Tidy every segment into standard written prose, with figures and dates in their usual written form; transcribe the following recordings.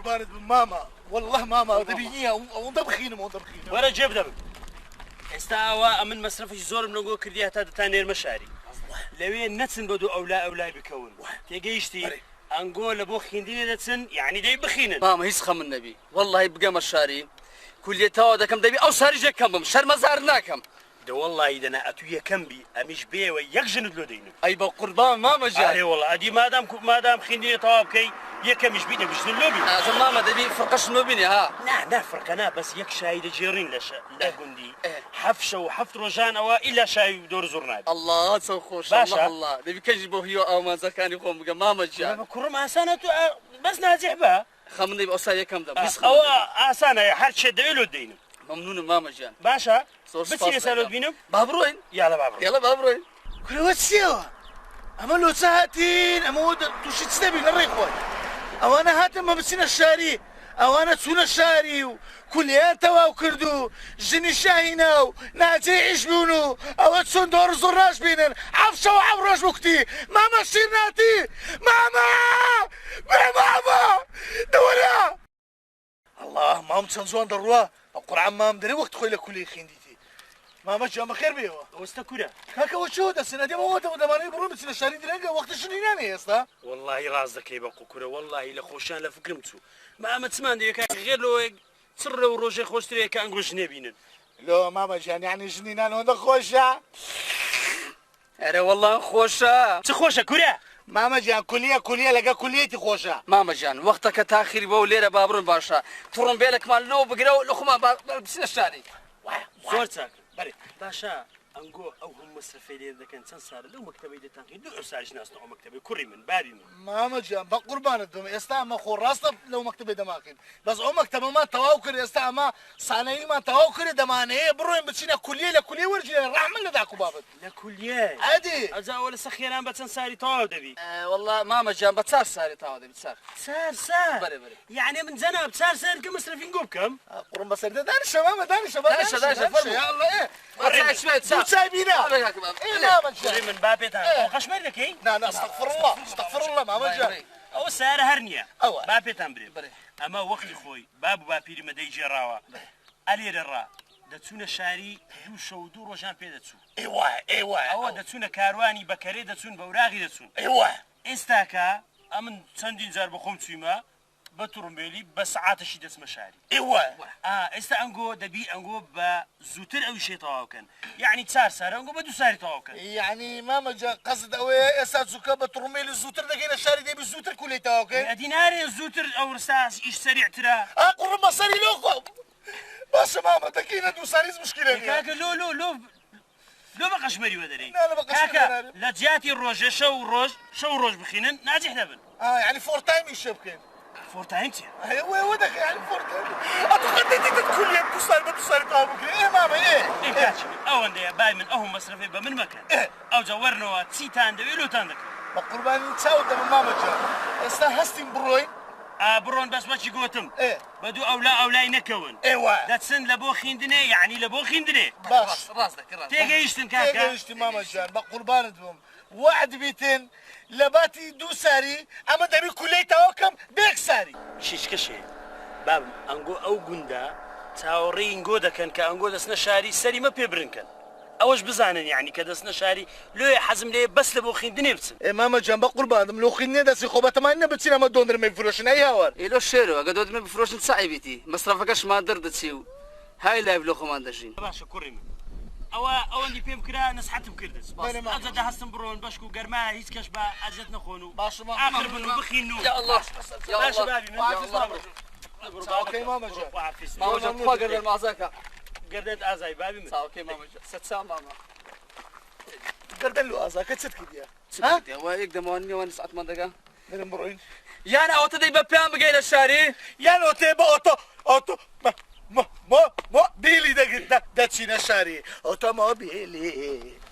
قربانت من ماما والله ماما دبينيها وندبخينم وندبخينم ولا جيب دبن استاوا من مصرفش زور منو كرديها تا تانير مشاري لوين نتسن بدو اولا بكون تيجيشتي انقول ابو خنديني نتسن يعني دي بخينن ماما يسخم النبي والله بقى مشاري كل تاودا كم دبي او سارجه كم شر مزارناكم ده والله اذا انا اتويا كمبي امش بيه ويجن دلودين اي بقربان ماما جاي اي والله ادي ما دام خنديني طوابكي يكمش بينا بجن اللوبي ماما دبي فرقش نوبيني ها لا فرق انا بس يك شاي جيرين لا قندي حفشه وحفت روجان او الا شاي دور زرناد الله سو خوش الله دبي كجبو هيو او ما زكاني يقوم بقى ماما جاي بكرم اسانه بس نازح بها خمني بأوسايا كم دم او اسانه يا حد شد له دينه ممنون ماما جان باشا بس يسالوا بينهم بابروين يلا بابروين كل وسيوا اما لو ساعتين اما ود توشي تسنبي نريخوي او انا هات ما بسينا الشاري او انا تسونا الشاري كل يان توا وكردو جني شاهيناو ناتي عشبونو او تسون دور زراش بينن عفشه وعبروش بوكتي ماما شيرناتي ماما دورا الله مام تنزوان دروا القرعان مام دري وقت خويا كل خنديتي ماما جا خير بيوا واستكودا هكا وشو ده السنه دي موت ودماني برون سنه شاري دلنقا وقت شنو يعني يا اسطى والله رازك يبقى كوره والله لا خوشان لا فكرمتو ما تسمان ديك غير لو تصر وروجي خوشتري كان نقولش نبينن لو ماما جان يعني جنينان هون خوشة أنا والله خوشة تخوشة كورة ماما جان كلية لقى كليتي خوشة ماما جان وقتك تاخير بو ليرة بابرون باشا ترون بالك مال لو بقراو لخما بسنا الشاري صور ساكن بري باشا انقو او هم مصرفي لي اذا كان تنصار لو مكتبي دي تنقي لو سارج ناس نو مكتبي كوري من باري ماما جان بقربان الدم يستا ما خو راسط لو مكتبي دماكن بس او مكتبه ما تواوكر يستا ما صانعي ما تواوكر دمانه بروين بتشينا كليه لكليه ورجل الرحمه لذاك بابت لكليه عادي ازا ولا سخيران بتنصاري تواو دبي والله ماما جان بتصار ساري تواو دبي صار بري يعني من زنا بتصار كم مصرفين قوبكم قرن بس دانش ماما دانش يا الله ايه سايبينا إيه ماما جان من بابيتها خشمرك ايه لا استغفر الله ماما جان او سار هرنيا أوه. بابيتان بري اما وقت خوي بابيري مدي جراوا علي الرا دتسونا شاري دو شو دو روجان بيدتسو ايوا او دتسونا كارواني بكري دتسون بوراغي دتسون ايوا استاكا امن سندين زار بخوم تسيما بترمبيلي بساعات شي دس مشاري ايوا استا انغو دبي انغو بزوتر او شي طاوكن يعني تسار انغو بدو ساري طاوكن يعني ماما جا قصد اوي اسات زوكا بترميل الزوتر دقينا الشاري دي بالزوتر كلي تاوكن ديناري الزوتر او رصاص ايش سريع ترى قرب مصاري لوكو بس ماما دقينا دو ساريز مشكله كاكا لو بقى شمري ودري لا بقى كاكا لا جاتي الروج شو روج بخينن ناجح دبن يعني فور تايم يشبكن فور تايمتي ايوه ودك يعني فور تايم اتخديتي كل يوم بتصير طابك ايه ماما ايه كاتش او اندي باي من اهم مصرفي بمن مكان او جورنو تسيتان دبيلو تاندك بقربان تساوي من ماما جا استهستين بروين برون بس ماشي قوتم ايه بدو اولا ينكون ايوه داتسن لبو خيندني يعني لبو خيندني باش راسك تيجيشتن كاكا تيجيشتن ماما جان بقربان دوم وعد بيتن لباتي دو ساري اما دبي كلية توكم بيك ساري شيش كشي باب انقو او قندا تاوري انقو دكن كانقو دسنا شاري ساري ما بيبرنكن اوش بزانن يعني كدسنا شاري لو يحزم لي بس لبو خيندني بتسن ايه ماما جان بقربان لو خيني داسي خوبات ما إنه بتسينا ما دون درمي فروشن اي هاور إيه لو شيرو قدود من بفروش نسعي بيتي مصرفكش ما درد تسيو هاي لايف لو خمان دشين باشا كوريم او عندي فيهم كرا نصحتهم كردس اجا ده هستن برون باشكو قرما هيس كشبا اجت نخونو باشا ما اخر بنو بخينو يا الله يا الله باشا بابي من اوكي ماما جان ماما جان فقر المعزاكا قردت ازاي بابي من اوكي ماما جان ستسا ماما قردن له ازا كتسد كديا ها ويقدم واني وانا ساعه ما دقا من بروين يا انا اوتو دي بابيان بقيل الشاري يا لو تيبا اوتو ما بيلي ده تسينا شاري اوتو ما بيلي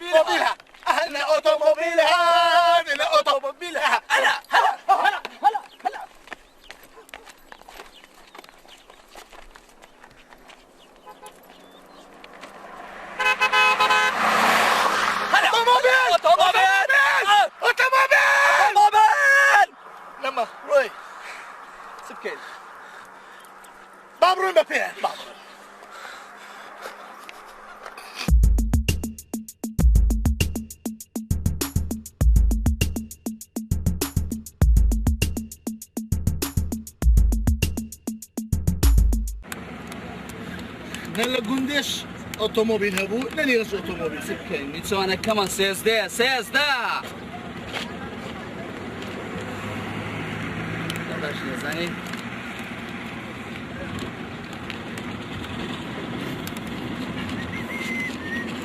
اوتوموبيلها انا اوتوموبيلها انا اوتوموبيلها هلا هلا هلا هلا هلا. اوتوموبيل اوتوموبيل اوتوموبيل اوتوموبيل. لما روي سكين بابرو مبابي بابرو نلا قندش اوتوموبيل هبو نلي رس اوتوموبيل سكين نيتسو انا كمان سيزدا سيزدا. داش نزاني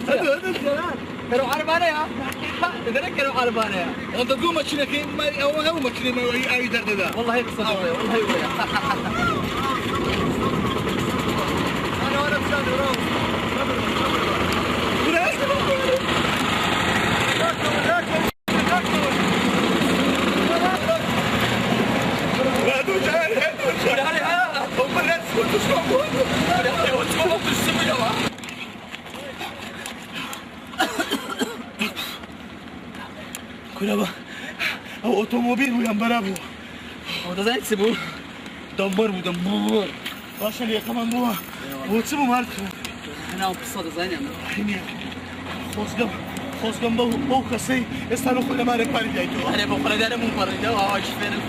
هذا الكلام كانوا عربانيا تذكروا عربانيا انت تقوم تشنكين ما هو ما تشني ما اي درد والله يقصد والله يويا. انا بشان روح كلابا او اوتوموبيل ولا مبرابو وده تسيبوه دمر ودمر عشان يا كمان بوا وتسمو مالتكم انا وقصه زين حيني خوصقم بو كسي استانو كل ما رك بالي جايتو انا بقول ده مو فرد واش فين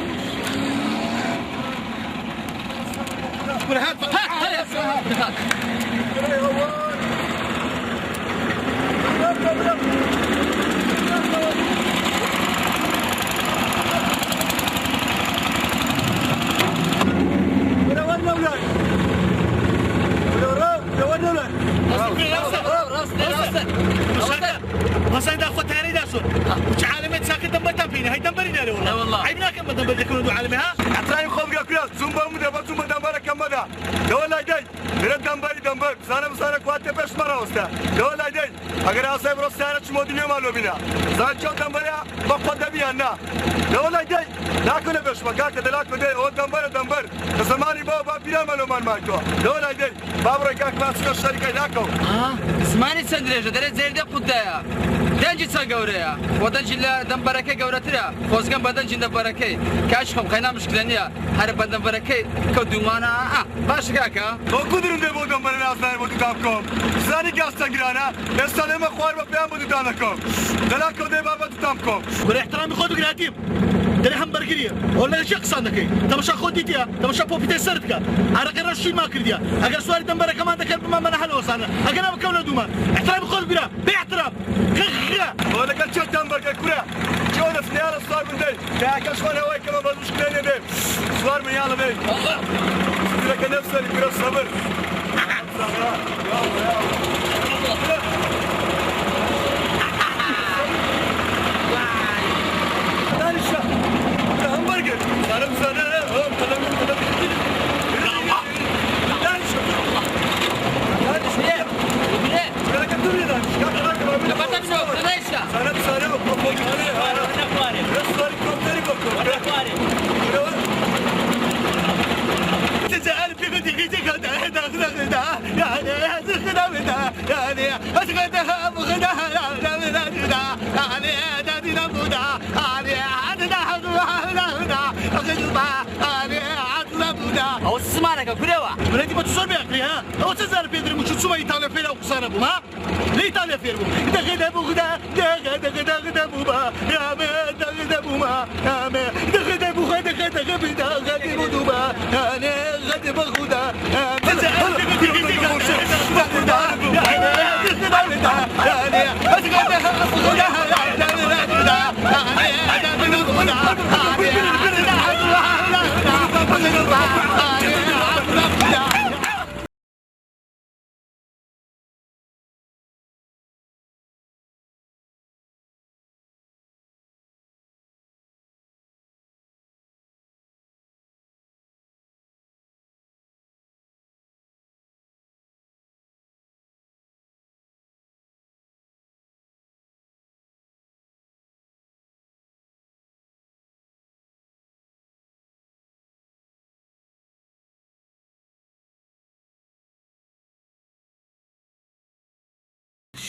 برهات وصل ده خد تاني ده صور وش عالمي تساكت دم بتنفيني هاي دم برينا لا والله عيبنا كم دم بذكروا دو عالمي ها عطاني خبرة كلاس زومبا مدة بس زومبا دمبر كم مدة دولا جاي مرد دمبر سنة كواتة بس مرة وستا دولا جاي أجر أصيب رأس سنة شو مدنيا مالو بينا زاد شو دمبريا بقدر بيانا دولا جاي لاكونه بس مكان كدلاك ده أو دمبر زماني بابا بينا مالو مان مايتوا دولا جاي بابا كان كلاس الشركة لاكو زماني سندريجه درت زي ده قدايا دنجي تساقوريا ودنجي لا دمبركي قورتريا خوزقن بدنجي دمبركي كاشخم خينا مشكلانيا هر بدمبركي كدومانا باش كاكا وقدرن ده بودم برنا أصلاً بودو كامكم زاني كاستا جرانا استلم خوار بپیام بودو دانکم دلاکو ده بابا تامكم ولا احترامي خودو قراتيم دري همبرجريه ولا شيء قصانك تمشى خديتيا تمشى بوبيتي سرتك عرق الرشي ما كرديا اگر سؤال دمبر كمان ذكر بما من حل وصانا اگر انا بكون دوما احترامي خود بلا باحترام ولا كان شو دمبر كورا شو نفسي على الصار من ده كاش وانا هواي كمان بدوش كلاني ده صار من يلا ده لك نفسي كورا صبر او سمانك كريوا ولادي ما تصور بأخري ها أو تزار بيدري مش تسمع إيطاليا فيلا وقصانا بو ها ليه إيطاليا فيربو دغدا بوغدا دغدا بوما يا ما دغدا بوما يا ما دغدا بوغدا دغدا بدا غادي بودوما أنا غادي بغودا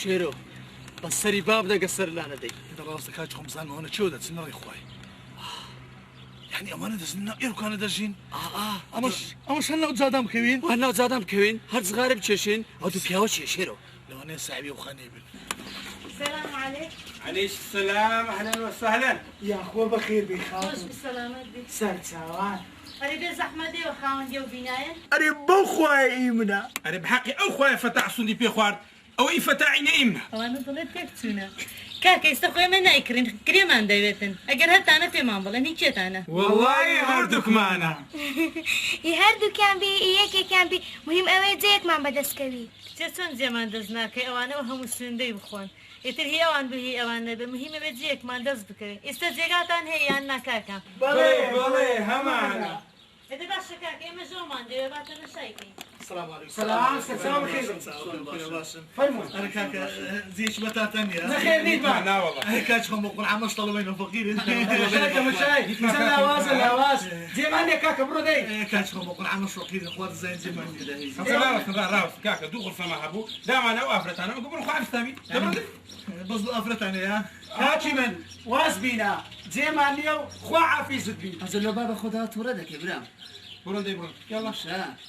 شێرۆ بە سەری باب دەگە سەر لا نەدەی إذا راسك كاج خمسان وأنا شو ده تسنى إخوي يعني أمانة دزنا إيركان دزين أمش هلا قدام كوين وهنا زادام كوين هەر زغارە بچێشین ئەو دوو پیاوە چیە شێرۆ لو أنا صاحبي وخانيبل السلام عليك. عليك السلام اهلا وسهلا. يا اخوة بخير خوش بخاطر بالسلامة بك. سر سوان أريد زحمة دي وخاون دي وبناية. أري بخوة إيمنا انا بحقي او خويا فتح صندي بي خوار او اي فتح عيني امنا. وأنا ضليت كتونا. كاكا يستخوي من نايكرين كريمان دايبتن. أجر هات أنا في مامبلا نيجيت أنا. والله هردك معنا. هردو كان بي إياك كان بي مهم أوي زيك ما بدسكوي جسون زمان دزناك أوانا وهم السندي بخون. يتر هي أوان به أوان نبي مهم بتجيك ما دز بكري. استزيجاتان هي أنا كاكا. بلي همانا. إذا بس كاكا إما زومان دي باتنا شايكين. السلام عليكم سلام سلام بخير فرموا أنا كاكا زيش متى ثانية خير ليك ما لا والله. كاج خم بقول عمش طلبين فقير مشايك مشايك زل هواز زي ما عندك كاكا برودي كاج خم بقول عمش فقير اخوات زين زي ما عندي لا راوس كاكا دو غرفة مع ابو دام انا وافرت انا وقبل خو عرفت ثاني. بس افرت انا يا هاكي من واز بينا زي ما عندي خوا عفيز بي هەزە لە بابە خۆدا تووڕە دەکەی برام برون دي برون يلا.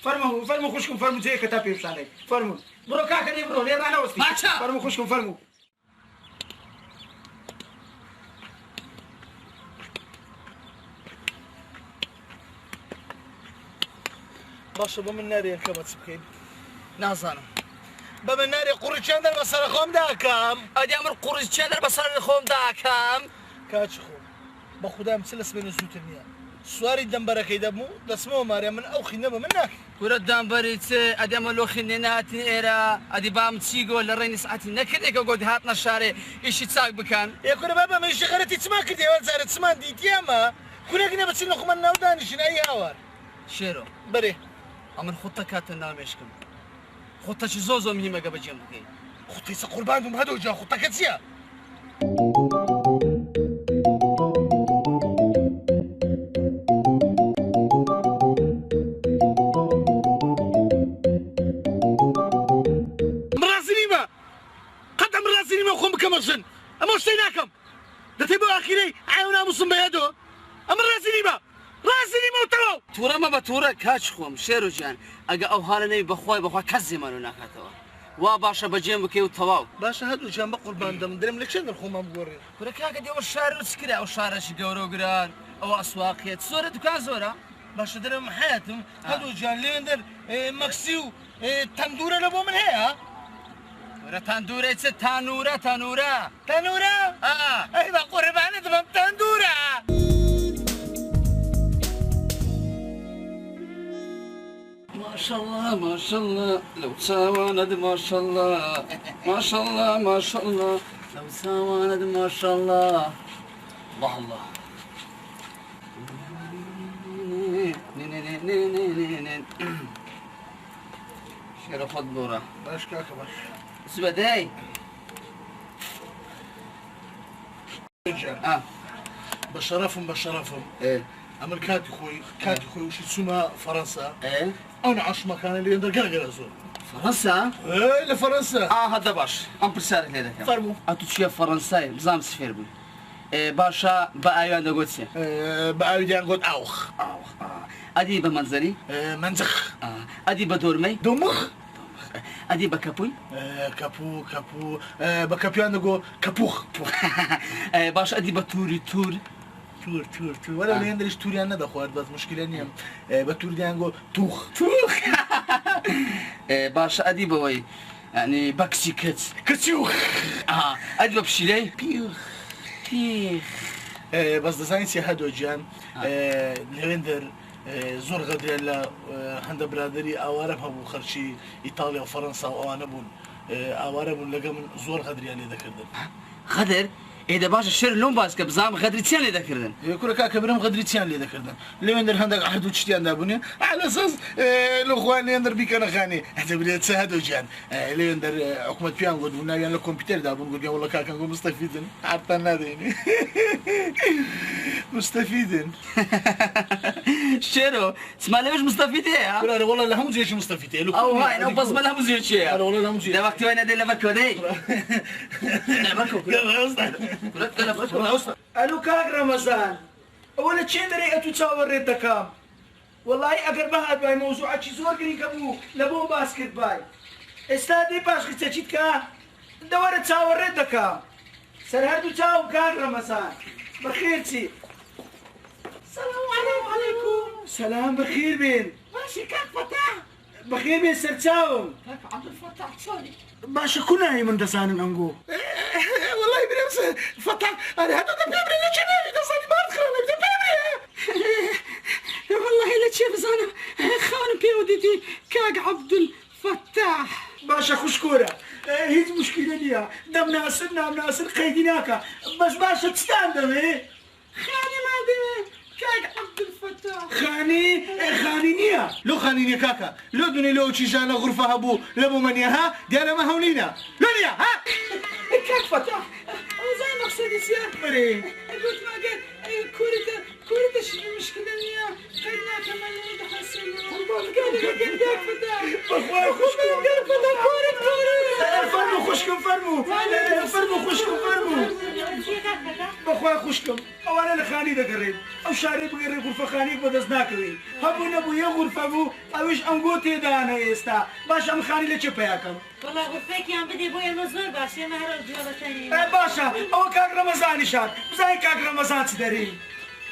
فرموا خوشكم فرموا زي كتابي بشانك فرموا برو كاكا دي برو ليه انا وسطي باشا. فرموا خوشكم فرموا باشا بمن ناري كم تسبكين نازانم بمن ناري قري شندر بس انا خم داكم ئەدی ئەمر قوڕی چێدەر بەسەر خۆم داکەم كاج خو بخدا مسلس بين الزوتنيا سواري دمبركي دمو دسمو ماريا من اوخي نبا منك ورە دامبەری چێ ئەدی ئەمە لۆخی نێناتی ئێرە ئەدی بام چیگۆ لە ڕێنی سعاتی نەکردێکە گۆ هاتنە شارێ ئیشی چاک بکەن يا كنا بابا ما شغلتي تسمع كده يا ولد تسمع دي تياما كنا قلنا بس انه خمنا ودانشين اي هوار شێرۆ بري ئەمن خۆتە کاتە نامێشکم خۆتەشی زۆ زۆ میهمەگە بەجێم بکەین خطي قربان هذا وجا خطك كتيا مراسليما قدم مراسليما وخم كمرسن اما اشتيناكم ده تبقى اخيري عاونا مصم بيدو اما راسليما وترو تووڕە مە بە تووڕە کاچ خۆم شێرۆ گیان ئەگە ئەو هاانەی بەخوای کەس زێمانە ناکاتەوە وا باشە بەجێم بکەی و تەواو باشا هادو جنب قربان دم درم لك شنو الخوم بوري کورە کاکە دێوە شار و چکرا ئەو شارەشی گەورە و گران ئەوە ئەسواقیت زۆرە دوکان زۆرە باشا درم حياتهم هادو جان ليندر مكسيو تندوره لبو من هي وەرە تاندورە چ تانورە تنوره ايوه قربان دم تندوره ماشاءالله لو تساواند ماشاءالله لو تساواند ماشاءالله الله شێرە خۆت بۆرە باش كاكا باش سبەدەی بشرفهم امر كاتي خوي وش تسمى فرنسا انا عاش مكان اللي يندر قرقر زور فرنسا ايه لفرنسا هذا باش ام برسالك لێ دەکەم فرمو ئەتو چیە فەڕەنسای بزانم سفێر بووی باشە بە ئاویان دەگوت چێ بأيديان قلت اوخ ئەدی بە مەنزەری منزخ ئەدی بە دۆرمەی دمخ ئەدی بە کەپووی كابو بكابيان قو كابوخ باش ئەدی بە تووری تور تور ولا اللي يندرش توري انا بخوات بس مشكله نيم بتور ديانغو توخ باش ئەدی بەوەی يعني بەکسی کەچ كتيوخ ئەدی بە پشیلەی بيخ بس دزاينسي هادو جان ليندر زور غدري لا هند برادري اوارب هبو خرشي ايطاليا وفرنسا وانا بون اوارب لقى من زور غدري اللي ذكرنا غەدر ئێدە باشە شێر لۆم باسکە بزانم غەدریچیان لێ دەکردن يقول لك كبرم غدريتيان اللي ذكرنا ليندر هندك احد وشتيان دابوني على اساس الاخوان ليندر بيك انا خاني حتى بدات تساعدوا جان ليندر حكومه بيان قد قلنا يعني الكمبيوتر دابون قلت والله كاكا نقول مستفيدين حتى ناديني مستفيدين شيرو اسمع ليش مستفيد ايه لا والله لا هم زيش مستفيدين او هاي انا بس ما لهم زين شيء لا والله لا هم زيش ده وقت وين ادي لبكو دي الو كاك رمضان اولا تشي دري تصور ريتكام والله اگر بهاد باي موضوع شي زور قري كبو لبو باسكت باي استادي باش خصيت كا دورة تصور ريتكام سر هادو تاو كاك رمضان بخير سي السلام عليكم سلام بخير بين ماشي كاك فتح بخير بين سر تاو كاك عبد الفتاح تصلي باشا كلها هي من دسان الانقو والله بنفس فتح انا هذا بيبري اللي كان دساني ما ادخل انا بيبري والله لا تشوف زانا خان بيودي كاك عبد الفتاح باشا خشكوره هيز مشكله ليها دم ناصرنا ناصر قيدناك بس باشا تستندم ايه خاني ما دي كاك عبد الفتاح خاني نيا لو خانيني كاكا لو دوني لو تشيجانا غرفة هبو لبو منيها ديانا ما هونينا لو نيا ها كاك فتح زي مقصدي سيار مري قلت ما قال كورة شنو المشكلة نيا قلنا كمان نتحسن كاك فتح بخواي خشكم فرمو خشكم فرمو بخواي خشكم او انا الخاني ده قريب او شاري بغير غرفة خاني بدزناكوي هبو نبو يا غرفة بو اوش انقوتي دانا يستا باش ام خاني لچه بياكم والله غرفك يا بدي بويا مزور باش يا مهر الجواب ثاني باشا او كاك رمضان شاد زي كاك رمضان تدري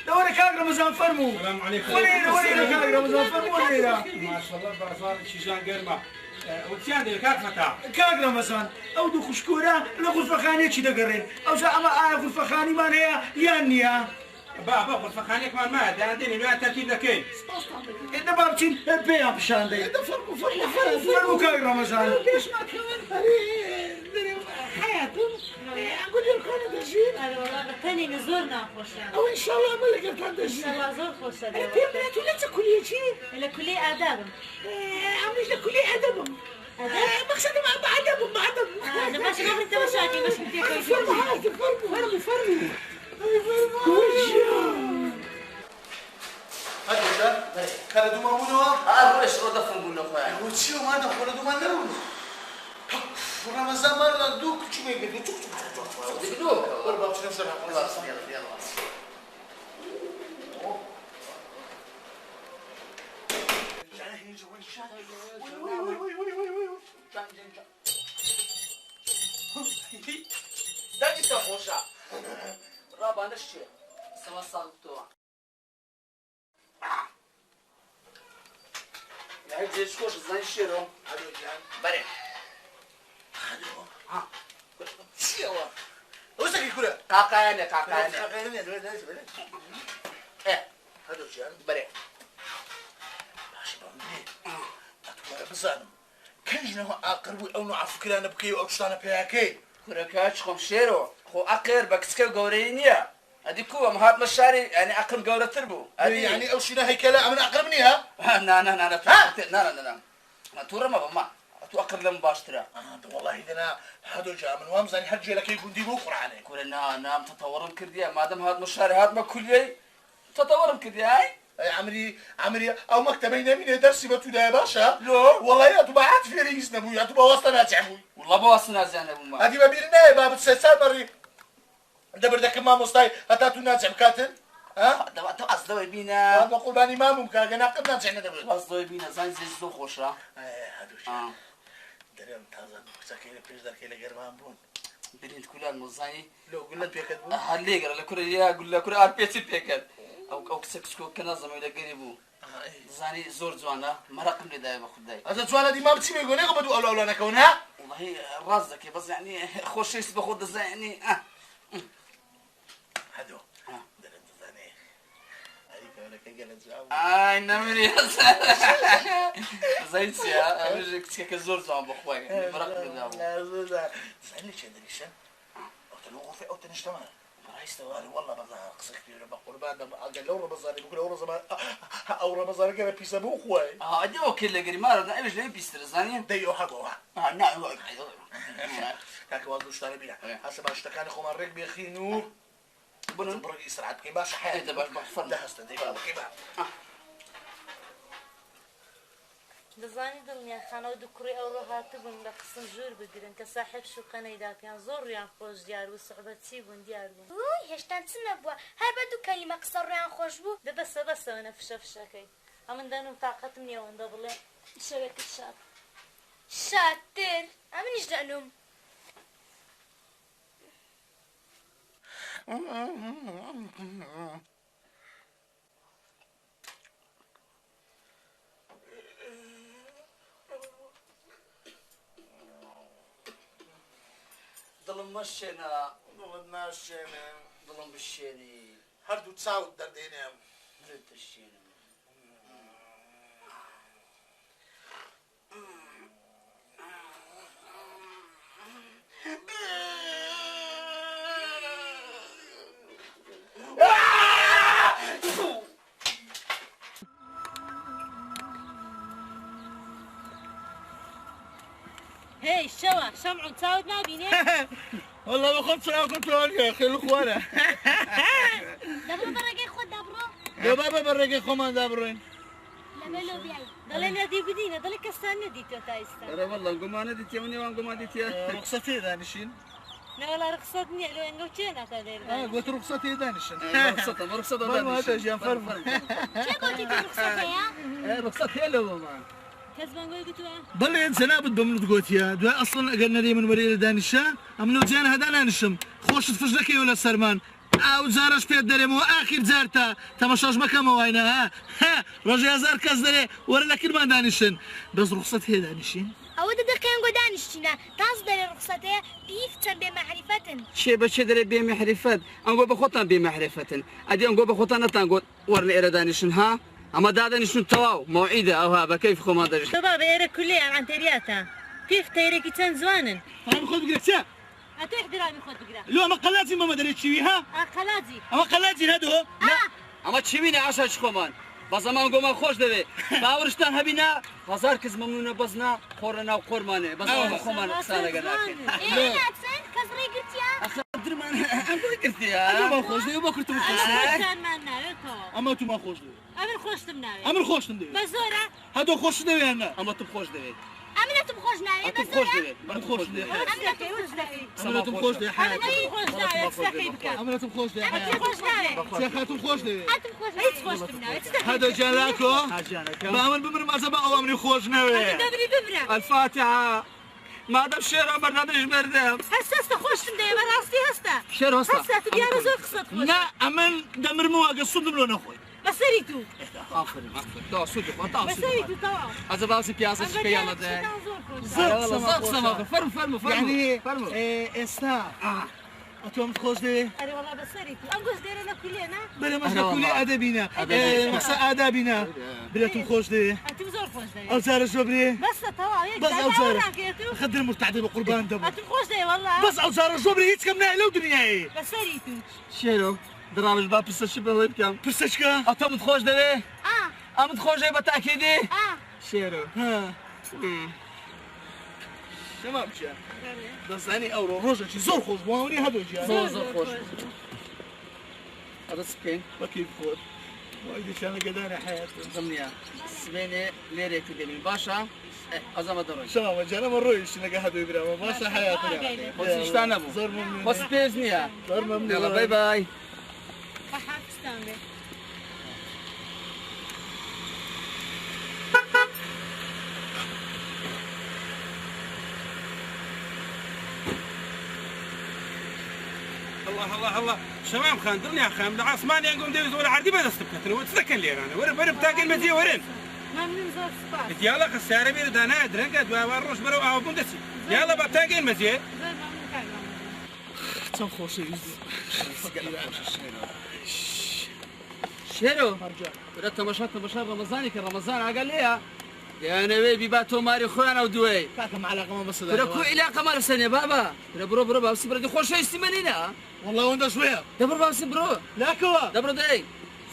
دوري كاك رمضان فرمو السلام عليكم ولينا كاك رمضان فرمو ولينا ما شاء الله بازار شيشان قرمه وتشان دي كاك فتح كاك رمضان او دو خشكورة لغرفة خاني چي دقرين او زعما غرفة خاني مان هي يانيا بابا غرفة خانيك مان ما ده عندي ما ترتيب لكين انت بابتين بيا بشان دي فرمو كاك رمضان ليش ما كمان حياتهم اقول لكم دجين هذا والله بتاني نزورنا خوش او ان شاء الله ملك ان دجين شاء الله زور خوش هذا انتوا لا تاكلوا شيء إلى كلية آداب عملت لكل ادبهم مقصد بعدهم أنا ماشي ما أنت مشاكل مش بدي فرموا هذا كان دوما منوا ايش رو دفن قلنا خويا وتشيو ما دخل دوما نرون رمضان مرة دوك شو بيقدر دقدوك والله باش نمشي والله يلا داجي تخوشا رابع نشي سما صاغتو يا هجي شكوش زين شيرو هذا جان بري ها شيوا وسك يقول كاكاينه ايه هذا جان بري باش بمدي أتوقع بزانم كنجنا أقرب أو نعرف كلا نبكي أو شتانا بياكي كركاش خم شيرو خو أقير بكسكو قورينيا هذه كوة مهات مشاري يعني أقرم قورة تربو يعني أو شنا هيكلا من أقربنيها نا أنا تورا ما بما أتو أقرب لهم باشترا والله إذا أنا هذا جاء من وامزاني حد جيلك يكون دي بكرة عليه كلنا نام تطورم كرديا ما دام هاد مشاري هاد ما كلية تطورم كرديا هاي أي عمري أو مكتبين من درسي بتودا يا باشا لا والله يا تبع عاد في رئيس نبوي يا تبع وسطنا تعبوي والله بواسنا زين أبو ما هذه ببيرنا باب السلسال مري أنت بردك ما مستاي هتاتو نازع بكاتل ها ده أصدق بينا هذا قرباني ما ممكن أنا قد نازعنا دبر أصدق بينا زين زو خوشرا هذا شيء دريم تازن ساكينة بيجدر كيلا قربان بون بريد كلها المزاي لو قلنا بيكت بون هاللي قرا لكل يا أقول لك كل أربيتي بيكت أو كسكسكو كنا زمان إلى قريبو زاني زور زوانا مرقم لي دايما خداي هذا سؤال دي ما بتسمع يقول لك بدو أولو أنا كونها والله رازك بس يعني خوش شيء بخد زي يعني هذا دريم تزاني هذيك ولا كجلس آي نمري زين سيا أنا كسك زور زوان بخواي مرقم لي دايما لا زوجة سألني شيء دريشة أو تلوغ في أو تنشتمل رئيس تواري والله بظهر قصة كبيرة بقربان قال لو رمضان بقول لو رمضان أو رمضان كان بيسا بوخواي أدي أوكي لقري ما رد أيش ليه بيستر زاني ديو حقوها نعم كاك وازو اشتري بيها حسب اشتكاني خو مريك بيخي نور بنو برق يسرعت كي باش حياتي باش فرد ده هستدي بقى دەزانی دڵنیا خانەوە دوو کوڕی ئەوڕۆ هاتبوون بە قسم ژوور بگرن کە ساحب شوقەنەیدا پێیان زۆر ڕیان خۆش دیار بوو سوحبەتی بوون دیار بوون هێشتا چ نەبووە هەر بە دوو کەلیمە قسە ڕێیان خۆش بوو دەبەسە بەسەوەنە فشە فشەکەی ئەمن دەنم تااقەتم نییە ئەوەندە بڵێ شەوێکت شاد شادتر ئەمنیش دەنوم دڵم مەشێنە دڵت ناشێنێ دڵم بشێنی هەردوو چاوت دەردێنێم دەشێنم هی شەوە شەمع چاوت نابینێ والله بخۆم چاوکم تۆڵیە خێڵ خوارە دەبڕۆ بەڕێگەی خۆت دەبڕۆ دۆ بابە بە ڕێگەی خۆماندا بڕۆین لەبێ لۆبیایی دەڵێ نەدی بدینە دەڵێ کەسان نەدیتۆ تا ئێستا ئەرە وەڵڵا گومانە دیتێ و نێوان گومان دیتە ڕوخسە تێدانیشین نەوەڵا ڕخسەت نییە لە ئەنگە چێ ناکە دێر گوت ڕوخسە تێدانیشن ڕخسەتە فەرمو چێ گوتی کە ڕوخسەت هەیە ڕخسەت هەیە لەوەمان کەس بەنگۆی گوتووە بەڵێ جەنابەت بە منت گوتیە دوای ئەسڵن ئەگەر نەدەی من وەرێ لە دانیشە ئەم لەو جیان هەدا نانیشم خۆشت فش دەکەیەوە لە سەرمان ئاو جارەش پێت دەرێمەوە ئاخیر جار تا تەماشاش مەکەمەوە وایە ها ڕۆژێ هەزار کەس دەرێ وەرە لە کرمان دانیشن بەس ڕوخسەت هەیە دانیشین ئەوە دەدەکەیان گۆ دانیشتینە تاز دەرێ ڕوخسەت هەیە بیف چەند بێمەحریفەتن چێ بەچێ دەرێ بێمەحریفەت ئەنگۆ بە خۆتان بێمەحریفەتن ئەدی ئەنگۆ بە خۆتان نەتان گۆت وەرن ئێرە دانیشن ها ئەمە دادەنیشن تەواو مەوعیدە ئەوها بە کەیف خۆمان دەژین تۆ بابە ئێرە کولەیان ئەنتەریاتە پێف تەیرێکی چەند جوانن ئەم خۆت بگرێت چە ئەتۆ احترامی خۆت بگرە لۆ ئەمە قەلاجی مەمە دەرێت چیوی ها قەلاجی ئەمە قەلاجی هەدۆ ئەمە چیوینە ئاشا چ خۆمان بە زەمان گۆمان خۆش دەوێ باوەشتان هەبینا هەزار کەس مەمنونە بەزنا خۆڕە ناو خۆرمانێ بەزەوە بە خۆمان قسانەگە ناکەین ناچن کەس ڕێگرتیا درمان ئەم بۆی گرتیە ئەمە خۆش دەوێ بۆ کورتم خۆشتانمان ناوێتەوە ئەمە تومان خۆش دەوێ ئەمن خۆشتم ناوێت ئەمر خۆشتم دەوێ بە زۆرە هەدۆ خۆش دەوێنە ئەمە تو خۆش دەوێت ئەمنەتم خۆش ناوێت ئەتم خۆش دەوێت من خۆش دەوێ ئەمنەکەی وش دەکەی ئەمەتم خۆش دەوێ حیات خۆش ناوێت چەکەی بکە ئەمەتم خۆش دەوێ ئەمە خۆش ناوێت چێخاتم خۆش دەوێ ئەتم خۆش هیچ خۆشتم ناوێت هەدۆ جالاکۆ با من بمرم ئەزە بە ئەوە منی خۆش نەوێ دەبری ببرە الفاتحة مادام شێرە بەردامش بەردەم هەستە خۆشتم دەوێ بەڕاستی هەستە شێر هەستا هەستە تو دیارە زۆر قسەت خۆش نا ئەمن دەمرمەوە ئەگە سوودم لۆ نەخۆی بەسەری تو ئافرین تا سوود بەسەری تو تەواو ئەزە باسی پیاسە چکە یاڵە دێ فەرم فەرمو یعنی فەرمو ئێستا ئەتۆم خۆش دەوێ ئەرێ وەڵا بەسەری تو ئەم گۆش دێرە لە کولێ نا بەرە مەشە کولی ئەدەبینە مەسە ئادابینە برێتم خۆش دەوێ ئەتم زۆر خۆش دەوێ ئەو جارە زۆ برێ بەسە تەواو یەک بەس ئەو جارە ناکەێت و خەدر مرتعدی بە قوربان دەبوو ئەتم خۆش دەوێ وەڵا بەس ئەو جارە زۆ برێ هیچ کەم نایە لەو دنیایە بەسەری تو شێرۆ درامش با پرسەشی بەڵێ بکەم پرسەچکە ئەتۆمت خۆش دەوێ ئەمت خۆش دەوێ بە تاکیدی شێرۆ شەما بچە دەزانی ئەوڕۆ ڕۆژێکی زۆر خۆش بووانی هەدۆجیان زۆر خۆش ئەدەس بکەین بەکەیف خۆت وای دەچانە گەدانە حیات زمنیە سبێنێ لێرێکی دێمین باشە ئەزەمە دەڕۆی شەما جانەمە ڕۆیشت نەگە هەدۆی براوە باشە حیاتە بۆچیشتان نەبوو زۆر ممنون بەس پێز نییە زۆر یاڵە ممنون بای بای بەحافستان بێ الله الله شمام خان دڵنیا خام لە عاسمانیان گۆم دەوێت زۆر عردی بەدەست بکەنەوە چ دەکەن لێرانە وەرە بەرە بتاگەن مەجێ وەرن مەمنون زۆر سوپاس دیاڵە خەسارە بێرە دانایە درەنگە دوای ڕۆژ بەرەو ئاوبوون دەچی دیاڵە بە بتاگەن مەجێ زۆر مەمنون کاکەم چەند خۆشەویست شێرۆ برە تەمەشا ڕەمەزانی کە ڕەمەزان ئاگە لێیە دەیانەوێ بیبا تۆماری خۆیان ئەو دوێ کاکەم عەلاقەمە بەسەدا برە کو عیلاقەمە لەسەرێ بابا برە بڕۆ باوسی برە خۆشەویستی مەلینە وەڵڵا ئەوەندە شوێیە دەبڕ باوسی بڕۆ لاکەوە دەبڕ دەی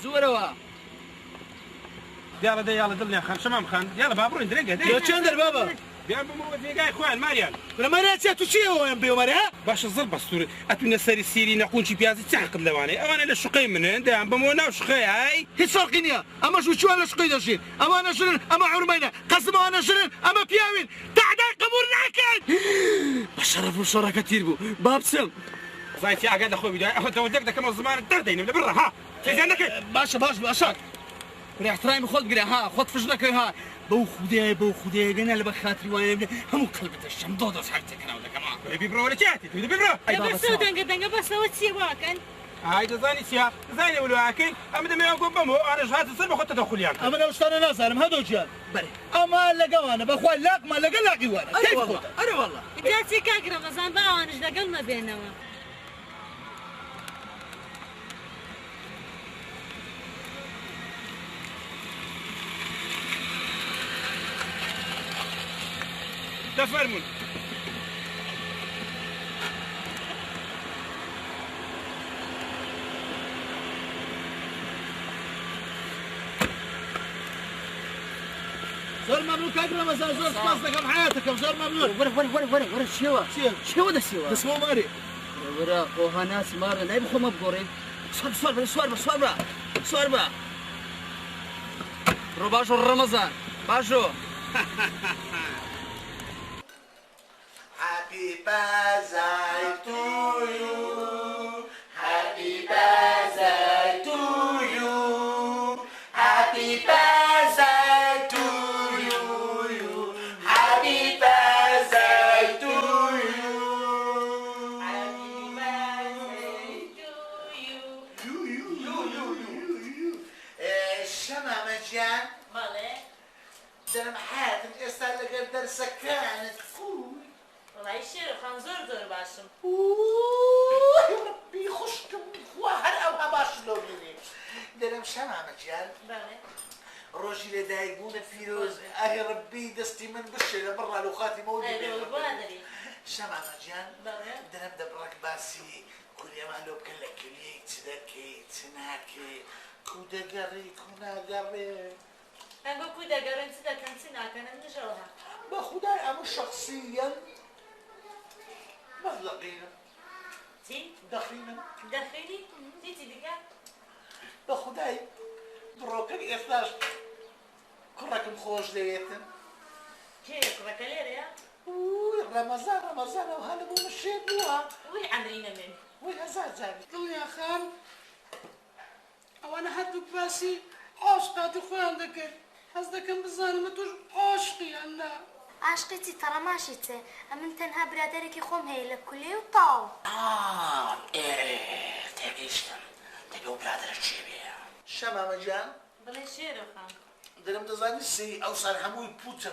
زوورەوە دیاڵە دەیاڵە دڵنیا خان شەمام خان دیاڵە با بڕۆین درەنگە لۆ چەند دەر بابە بيان بموت في اخوان ماريان ولا مراتي تشي هو ام بي ومرها باش الزر بستور اتونا ساري السيري نقول شي بيازي تحقق لواني انا الشقي من عند ام بمونا وشقي هاي هي فرقينيا اما شو انا شقي داشين اما انا جرن اما عرمينا قسم انا جرن اما بياوين تعدا قبور ناكل بشرف وشركه تيربو بابسل زايد في عقد اخوي بدايه اخو تودك ده كم زمان تردين برا ها في زينك باشا ريح تراي مخود قرا ها خد فجلك ها بو خداي انا اللي بخاطري وانا هم كلبة الشم ضوض صاحبتك انا ولا كمان بيبرو ولا شاتي بيبرو بس دنگا بس وتسي واكن هاي زاني سيا زاني ولواكي ام دم يقوم بمو انا جهات الصبح خدت تدخل يعني اما انا وش انا ناس انا هذول جان بلي اما لقى وانا باخوي لاق ما لقى لاقي وانا كيف انا والله جاتي كاك رمضان بقى وانا دقلنا بينما تفرمون زور مملوك اقرا مثلا زور قصدك ام حياتك زور مملوك ورا الشوا شوا ده الشوا اسمه ماري ورا قوها ناس مارا لا يبخو مبقوري صور رو باشو رمضان باشو Happy birthday to you. Happy birthday to you. Happy birthday to you. Happy birthday to you. Happy birthday to you. شمع مجان مالي درم حاتم استا لقى درسك كانت والله الشيء خنزور دور باشم يا ربي خشكم واحد او باش لوني درم شمع مجان بله روجي لدايبون فيروز اهي ربي دستي من بشر برا لو خاتي موجود ايوه بادري شمع مجان بله درم دبرك باسي كل يوم لو كلك ليك تدكي تناكي كودا قري كونا قري أنا بقول كده قرن سدا كان سنا كان نجرها بخداي أنا شخصيا ما لقينا تي دخينا دخيلي تي دقة بخداي بروكن 12 كركم خوش ليتن كيف ركلير يا رمضان وهلا مو مشيت بوها وي عمرينا من وين زاد قل يا خال وانا هدوك باسي عاشقة دخول عندك قصدك بزاني ما توش عاشقي انا عاشقتي ترى ماشيتي أمن تنها برادرك يخوم هي لكلي وطاو ايه تاقيشتم تبيو برادر تشيبي شما مجان بلا شير خان درم تزاني سي او صار هموي بوتش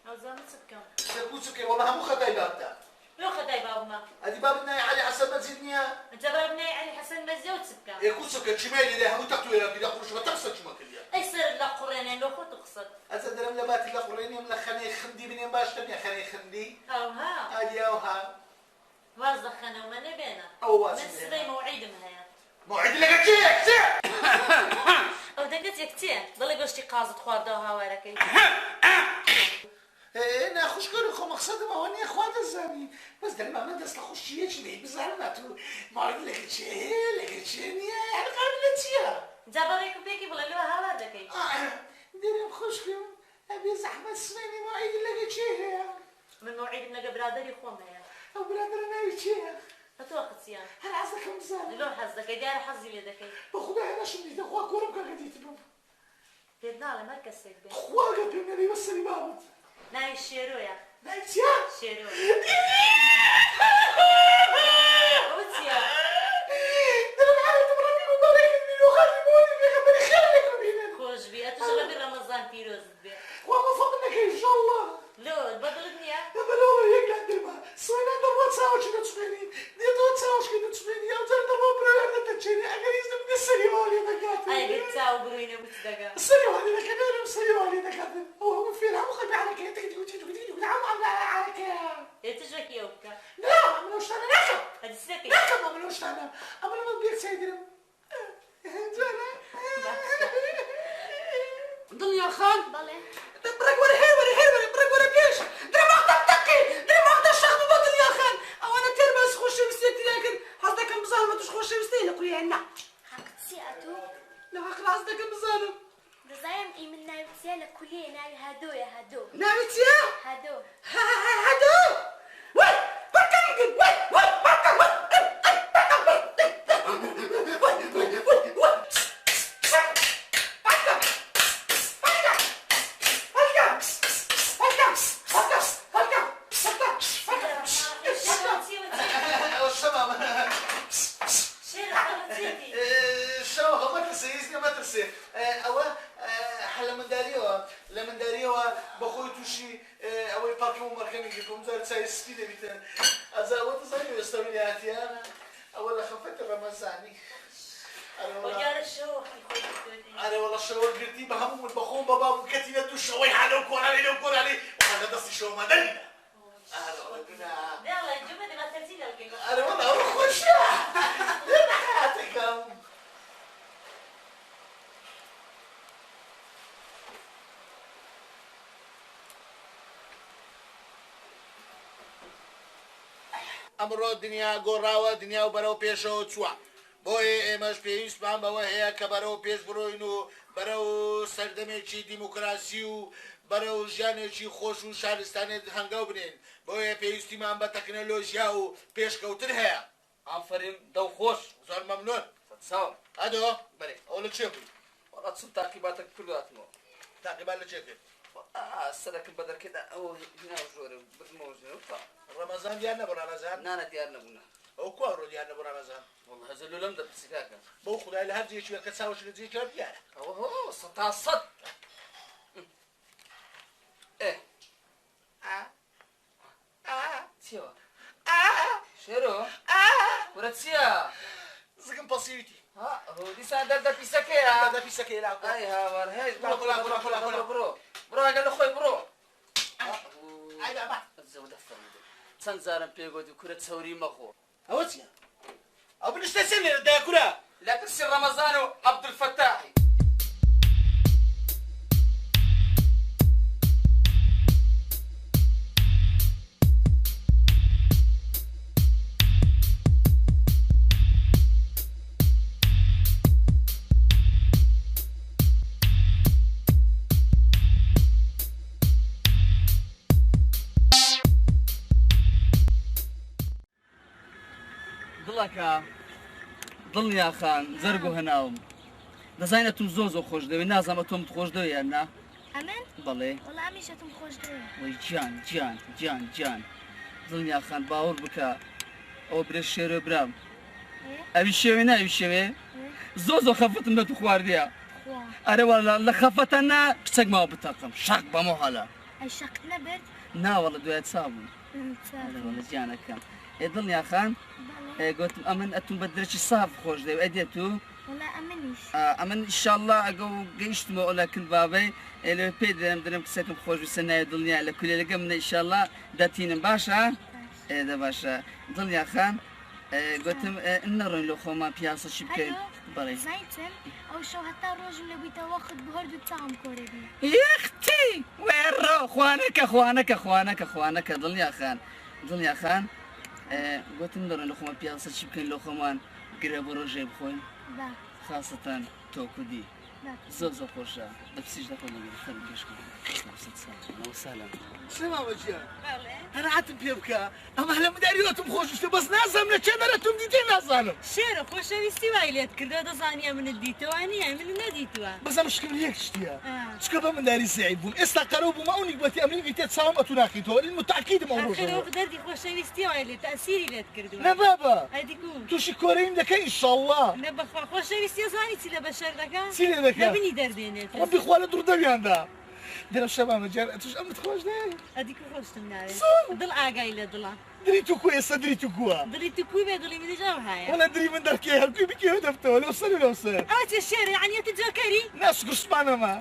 أو زمان سكان بوتش والله همو خداي بابتا لو خداي بابما ادي بابنا علي حسب ما تزيدنيا أنت بابنا علي حسن مزيوت سكان ايه كوسك شمالي ده همو تقتو يا كده قرش ما تقصد شو مكليا أي سر لا قرينا لو خد تقصد أتدرم لباتي لقريني من خني خندي من باش تبي خني خندي أو ها ادي او ها واز دخلنا وما نبينا او واز من سري موعد مهيا موعد لك تشيك أو دقت يكتين ضل قشتي قازت خواردوها وركي ايه انا خوش كل خو مقصد ما هوني اخوات الزاني بس ده ما ندرس لخوشيه شنو بزعلنا موعد لك تشيك يا قابلتيها جابريك بيكي بلا لو هوا دكي درم خوشكم ابي زحمه سنيني موعد لك تشيك من موعد من برادري خوم هيا او برادر انا تشيك فتوقت سيان هل عزك مزال لو حظك ديار حظي لدكي بخدا انا شنو دي اخوك ورم كغديت بو بدنا على مركز سيد بي اخوك بيني بس اللي بابت ناي الشيرويا نايتيا شيرويا وتيا درم على تبرني مبارك لي لو خلي مولي بخبري خيرك بينا خوش بي أتشغل برمضان فيروز بي والله فضلك ان شاء الله لو البدل يا بلور يقعد درما سوينا دروا تساوي شنو تسويني دي دو تساوي شنو تسويني او دروا برا تتشيني اگر يزم من السريوالي دقات أي قلتاو بروينا بتدقا السريوالي ده كمان السريوالي ده كمان هو في العمق على كده تيجي على كده يتجرك يوبكا لا عملوش انا نكب هذا السكي نكب عملوش انا عملوا ما بيك سيدنا ضل يا خال بلي برك ورا هير برك ورا بيش درم دەکەم بزانم دەزانم ئی من ناوی چیە لە کولیە ناوی هادۆیە هادۆ ناوی چیە؟ هادۆ هادۆ وای بەرکەم کرد وای وای بەرکەم ئەمڕۆ دنیا گۆڕاوە دنیا و بەرەو پێشەوە چووە بۆیە ئێمەش پێویستمان بەوە هەیە کە بەرەو پێش بڕۆین و بەرەو سەردەمێکی دیموکراسی و بەرەو ژیانێکی خۆش و شارستانێت هەنگاو بنێن بۆیە پێویستیمان بە تەکنەلۆژیا و پێشکەوتن هەیە ئافرین دڵخۆش زۆر مەمنون چاوم ئەدۆ بەێ ئەو لە چێ بووی وەڵات چ تاقیباتە کردواتمەوە تاقیبات لە چێ کرد سەرەکەم بە دەرکێدا ئەوە هینا زۆرە بردمەوە ژێرەوە ڕەمەزان دیار نەبوو ڕەمەزان نانە دیار نەبوونە ئەو کوا ڕۆ دیار نەبوو ڕەمەزان وەڵ هەزەلو لەم دەپرسی کاکە بۆ خودای لە هەر جێکی وەکە چاوەش لە جێکی دیارە ئەوە سەد تا سەد چیەوە شێرۆ وەرە چییە زگم پەسیویتی دیسان دەردە پیسەکەیە دە پیسەکەی لا ئای هاوار هەی بڕۆ بڕۆ بڕۆ ئەگەر لە خۆی بڕۆ زەودە فەرموودە چەند زارم پێگوتی کورە چەوری مەخۆ ئەوە چییە؟ ئەو بنیشتە چێن لێرە دای کورە لە پرسی ڕەمەزان و عەبدولفەتاحی دڵەکە دڵنیا خان زەرگ و هەناوم دەزانێت تم زۆ خۆش دەوێت نازانمە تۆم خۆش دەوێت یاننا ئەمن بەڵێ وەڵا هەمیشەتم خۆش دەوێت وەی گیان گیان گیان گیان دڵنیا خان باوەڕ بکە ئەوە برێ شێرە برام ئەوی شێوێ ناوی شێوێ زۆ خەفتم لە تو خواردیە ئەرە وەڵا لە خەفەتە نا کچەک ماوە بتەقم شەق بەمە هەڵە ئەی شەقت نەبرد ناوەڵە دوای چابوون وەڵە گیانەکەم ئێ دڵنیا خان گوتم ئەمن ئەتون بە درێکی ساف خۆش دەوێت ئەدێت و وەڵا ئەمنیش ئەمن ئیشاءالله ئەگە و گەیشتمە ئۆلاکن بابەی لێ پێی دەرم دەرم کچەکەم خۆش ویسە نایە دڵنیا لە کولێ لەگە منە ئیشاءالله دەتینم باشە ئێدە باشە دڵنیا خان گوتم نەڕۆین لە خۆمان پیاسەشی بکەین بەڵێ زایتم ئەو شەو هەتا ڕۆژم لە بوویتە وەخت بە هەردوو چاوم کۆرەبی یەختی وێڕۆ خوانەکە خوانەکە خوانەکە خوانەکە دڵنیا خان دڵنیا خان گوتم دەڕێن لە خۆمان پیاسەشی بکەین لە خۆمان گرە بۆ ڕۆژێ بخۆین خاستان تۆکودی زۆ خۆشە دەپسیش دەخۆن لەگەر خەرم پێشکەوت سالام سلامەجیان هەرهاتم پێ بکە ئەمە لە مداریوەتم خۆششتە بەس نازانم لە چێ دەرەتم دیتێ نازانم شێرە خۆشەویستی وای لێت کردە دەزانیە منت دیتەوە نییە من نەدیتووە بەزەم شکم یەک شتیە چکە بە منداری سعید بووم ئێستا قەرەو بوومە ئەو نیگبەتی ئەمریکی تێت چاوم ئەتو ناکەیتەوە لین متعکیدم ئەو ڕۆژەوە دەردی خۆشەویستی وای لێت تەسیری لێت کردووە نە بابە ئەدیگو تووشی کۆرەیم دەکەی ئینشاءالله نە بەخوا خۆشەویستی زانی چی لە بەشەر دەکات چی لێ دەکات لەبنی دەردێنێت ڕەبی خوا لە دووردەویاندا دەرە شەمامەجیان ئەتوش ئەمت خۆش دای ئەدیکو خۆشتم ناوێت دڵ ئاگای لە دڵە دری تو کو ئێستا دری تو کووە دڵی تو کوی بێ دڵی منیش ئەو هەیە وەڵا دری من دەرکێ هەرکوی بکێوە دەفتەوە لەو سەر لەو سەر ئەوە چێ شێرە یعنیەتی جۆکەری ناسگوشتمانەمە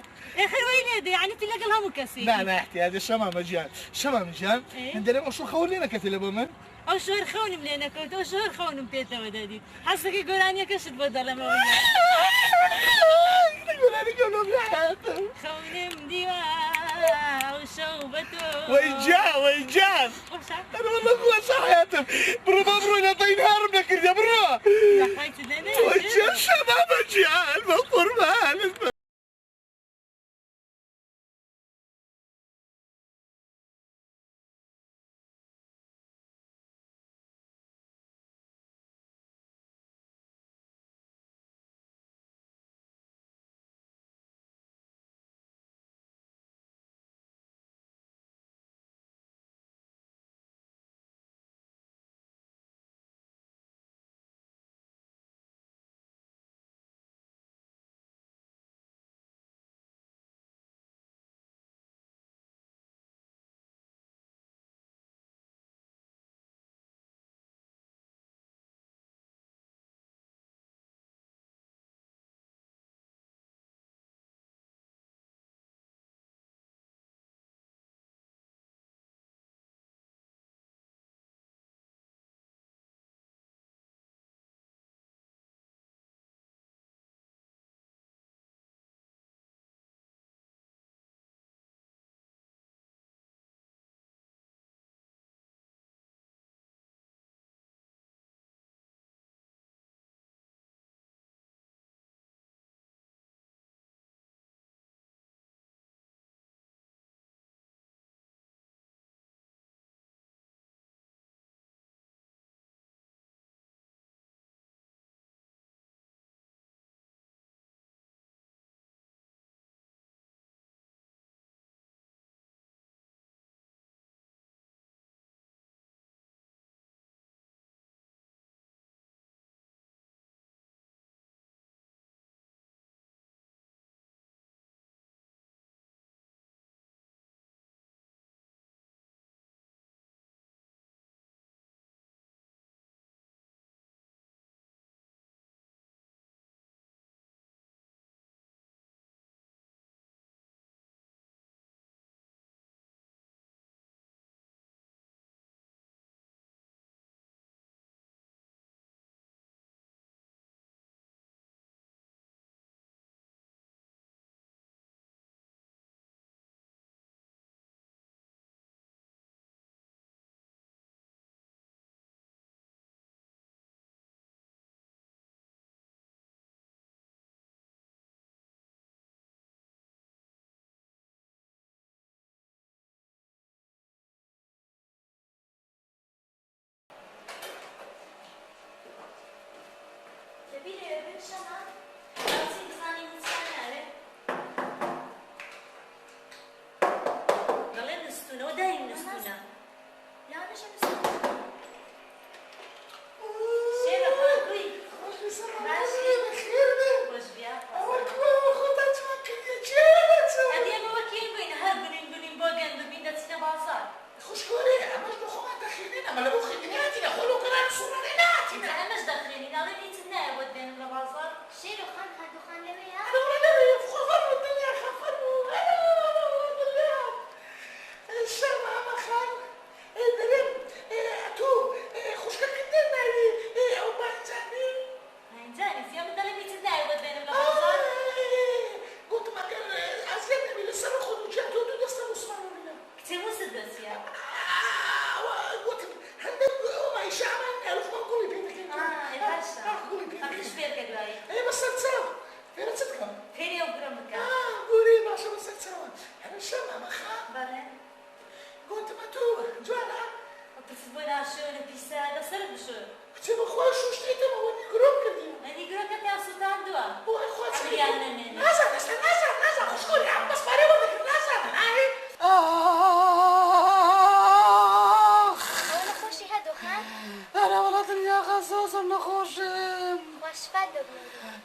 خەروەی لێدە یعنیەتی لەگەڵ هەموو کەسی نا احتیاجە شەمامەجیان شەمامەجیان هەندێرەم ئەو شوڕ خەوە لێ نەکەتێ لە بۆ من ئەو شۆر خەونم لێ نەکەوت ئەو شۆر خەونم پێتەوە دەدیت حەسەکەی گۆرانیەکەشت بۆ دەڵەمەوە خەونم دیوە ئەو شەو بە تۆ وەی جان ئەرە وەڵا خۆشە حەیاتم بڕۆ با بڕۆی لە تەینهارم نەکردە بڕۆ وەی جان شەمامەجیان بە قوربانت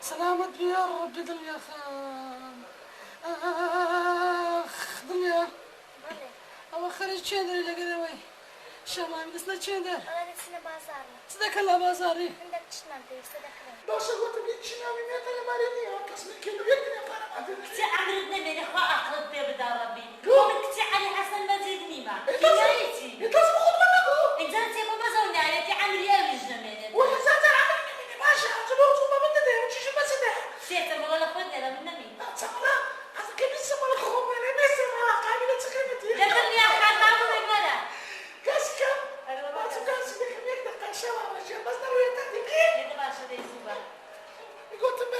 سلامت بيا ربي دنيا خان دنيا أو خرج شندري لقدوي شمال بسنا شندر أنا نسنا بازارنا صدق الله بازاري عندك تشنانتي صدق باش قلت لك شنو من مثل ماريني تصميم كيلو يدني فانا كنت عمرتنا من اخوة اخلط بيا بدار ربي كنت علي حسن مزيد نيمة كنايتي انت تاخذ منك انت انت ابو بزوني عليك عمري يا مجنة ولا زاد عمرني مني ماشي عجبوك ثم بدنا وتجي ما سدح سيت والله اخوتنا لا من مين تسمع هذا كيف يسمى لك خو انا بسمع قابله تخيبتي دخلني يا خال بابو بلا كاسكا ما تكاسي بك ميك دقه شوا ماشي بس نروي تدقي انت باشا دي زوبا قلت ما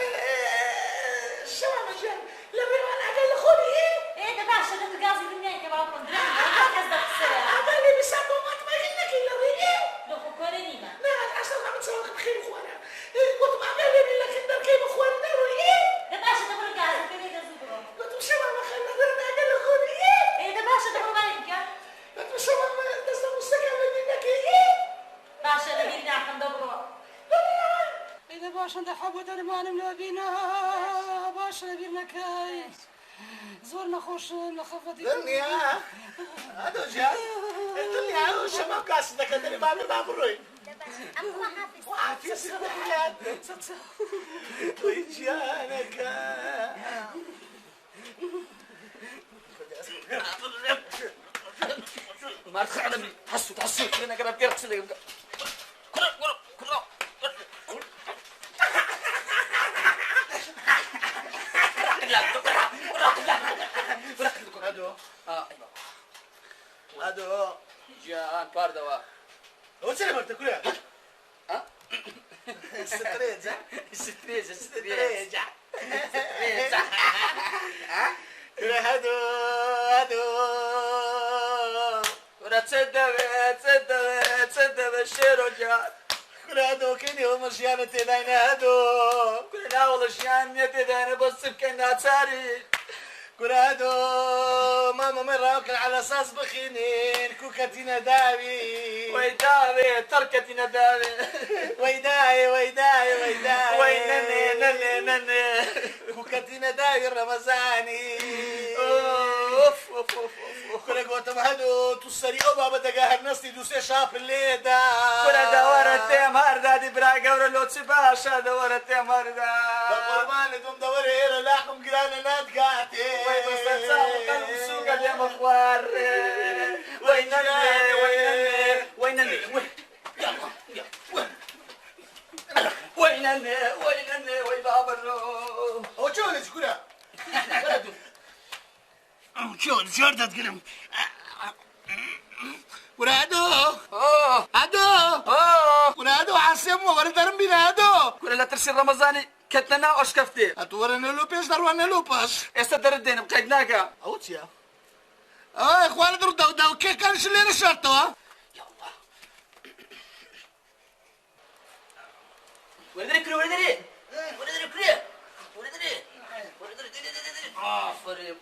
شوا ماشي للريوان اقل خوني ايه ده باشا ده تقاضي بالنهاية كبار كندري ما قصدك السلام اقل بيسموا ما تبغينك الا ريني لو كوري نيمة لا عشان عم تسوق بخير اخوانا قلت ما اقل لك انت كيف اخوانا روي ده باشا ده برقاضي كده ده زوبا قلت شوا ما خلنا درنا اقل خوني ايه ده باشا ده برقاضي قلت شوا ما دسنا مستقبل منك ايه باشا ده بيرنا عم دبروا إذا باش نحب درمان ملابينا باش نبينا كاي زورنا خوش نخفتي دنيا هذا جاء الدنيا شباب قاصدك اللي ما بروي أبو حافظ وعافية سبحان ويجانك ما تخعنا تحسوا انا قرب كير تسلي هادو جان باردوا هو سلام تاكلها ها ستريزا ستريزا كره هادو ورا تصدق الشيرو جان كره هادو كني هو مشيانة تداينا هادو كلنا والله شيان يتدانا بس كنا تاري كرادو ماما مراك على اساس بخينين كوكتينا داوي ويداوي تركتنا داوي ويداي نني كوكتينا داوي الرمزاني اوف كنا قلت هادو تسري بابا دقاهر نصي دوسي شاف الليدا كنا دورت ماردا دي برا قورا لو تباشا دورت ماردا قربان دوم دوري إلى لاحم قرانا نادقاتي ويبس قلب سوق اليوم اخوار وينني وي بابا الرو هو شو اللي تقولها شو تتكلم ورادو عاصم وردرم بنادو كل لا ترسي رمضاني كتنا اشكفتي اتورنا لو بيش دروانا لو باش استدر الدين بقيدناك اوتيا اخوان دو كيف كان شلينا شرطه ها وردري ولدري كريه ولدري آفرین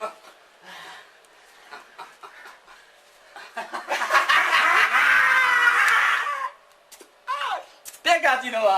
پێکاتینەوە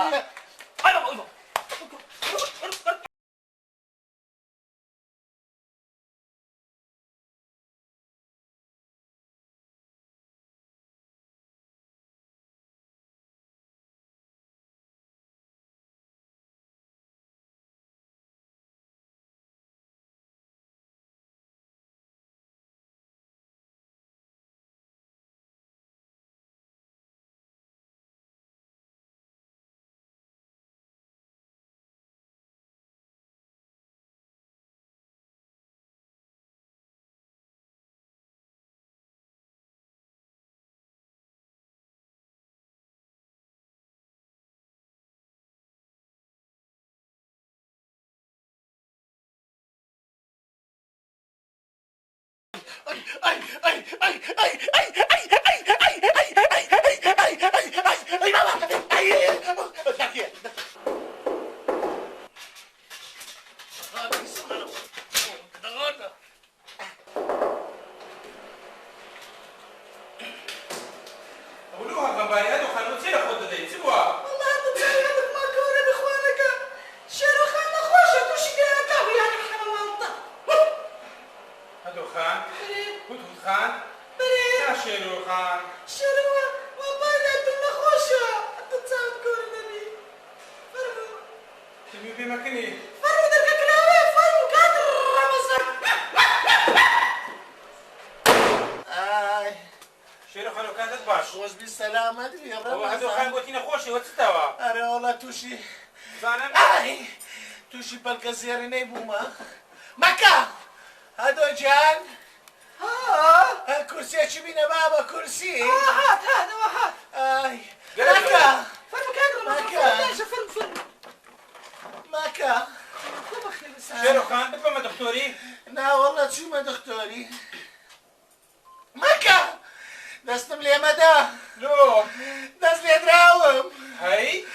توشي بالكزير نيبوما مكة هادو جان ها كرسي شبينا بابا كرسي هات مكة مكة شيرو خان دبا ما دكتوري لا والله شو ما دكتوري مكة دستم لي مدى لو دست لي دراوم هاي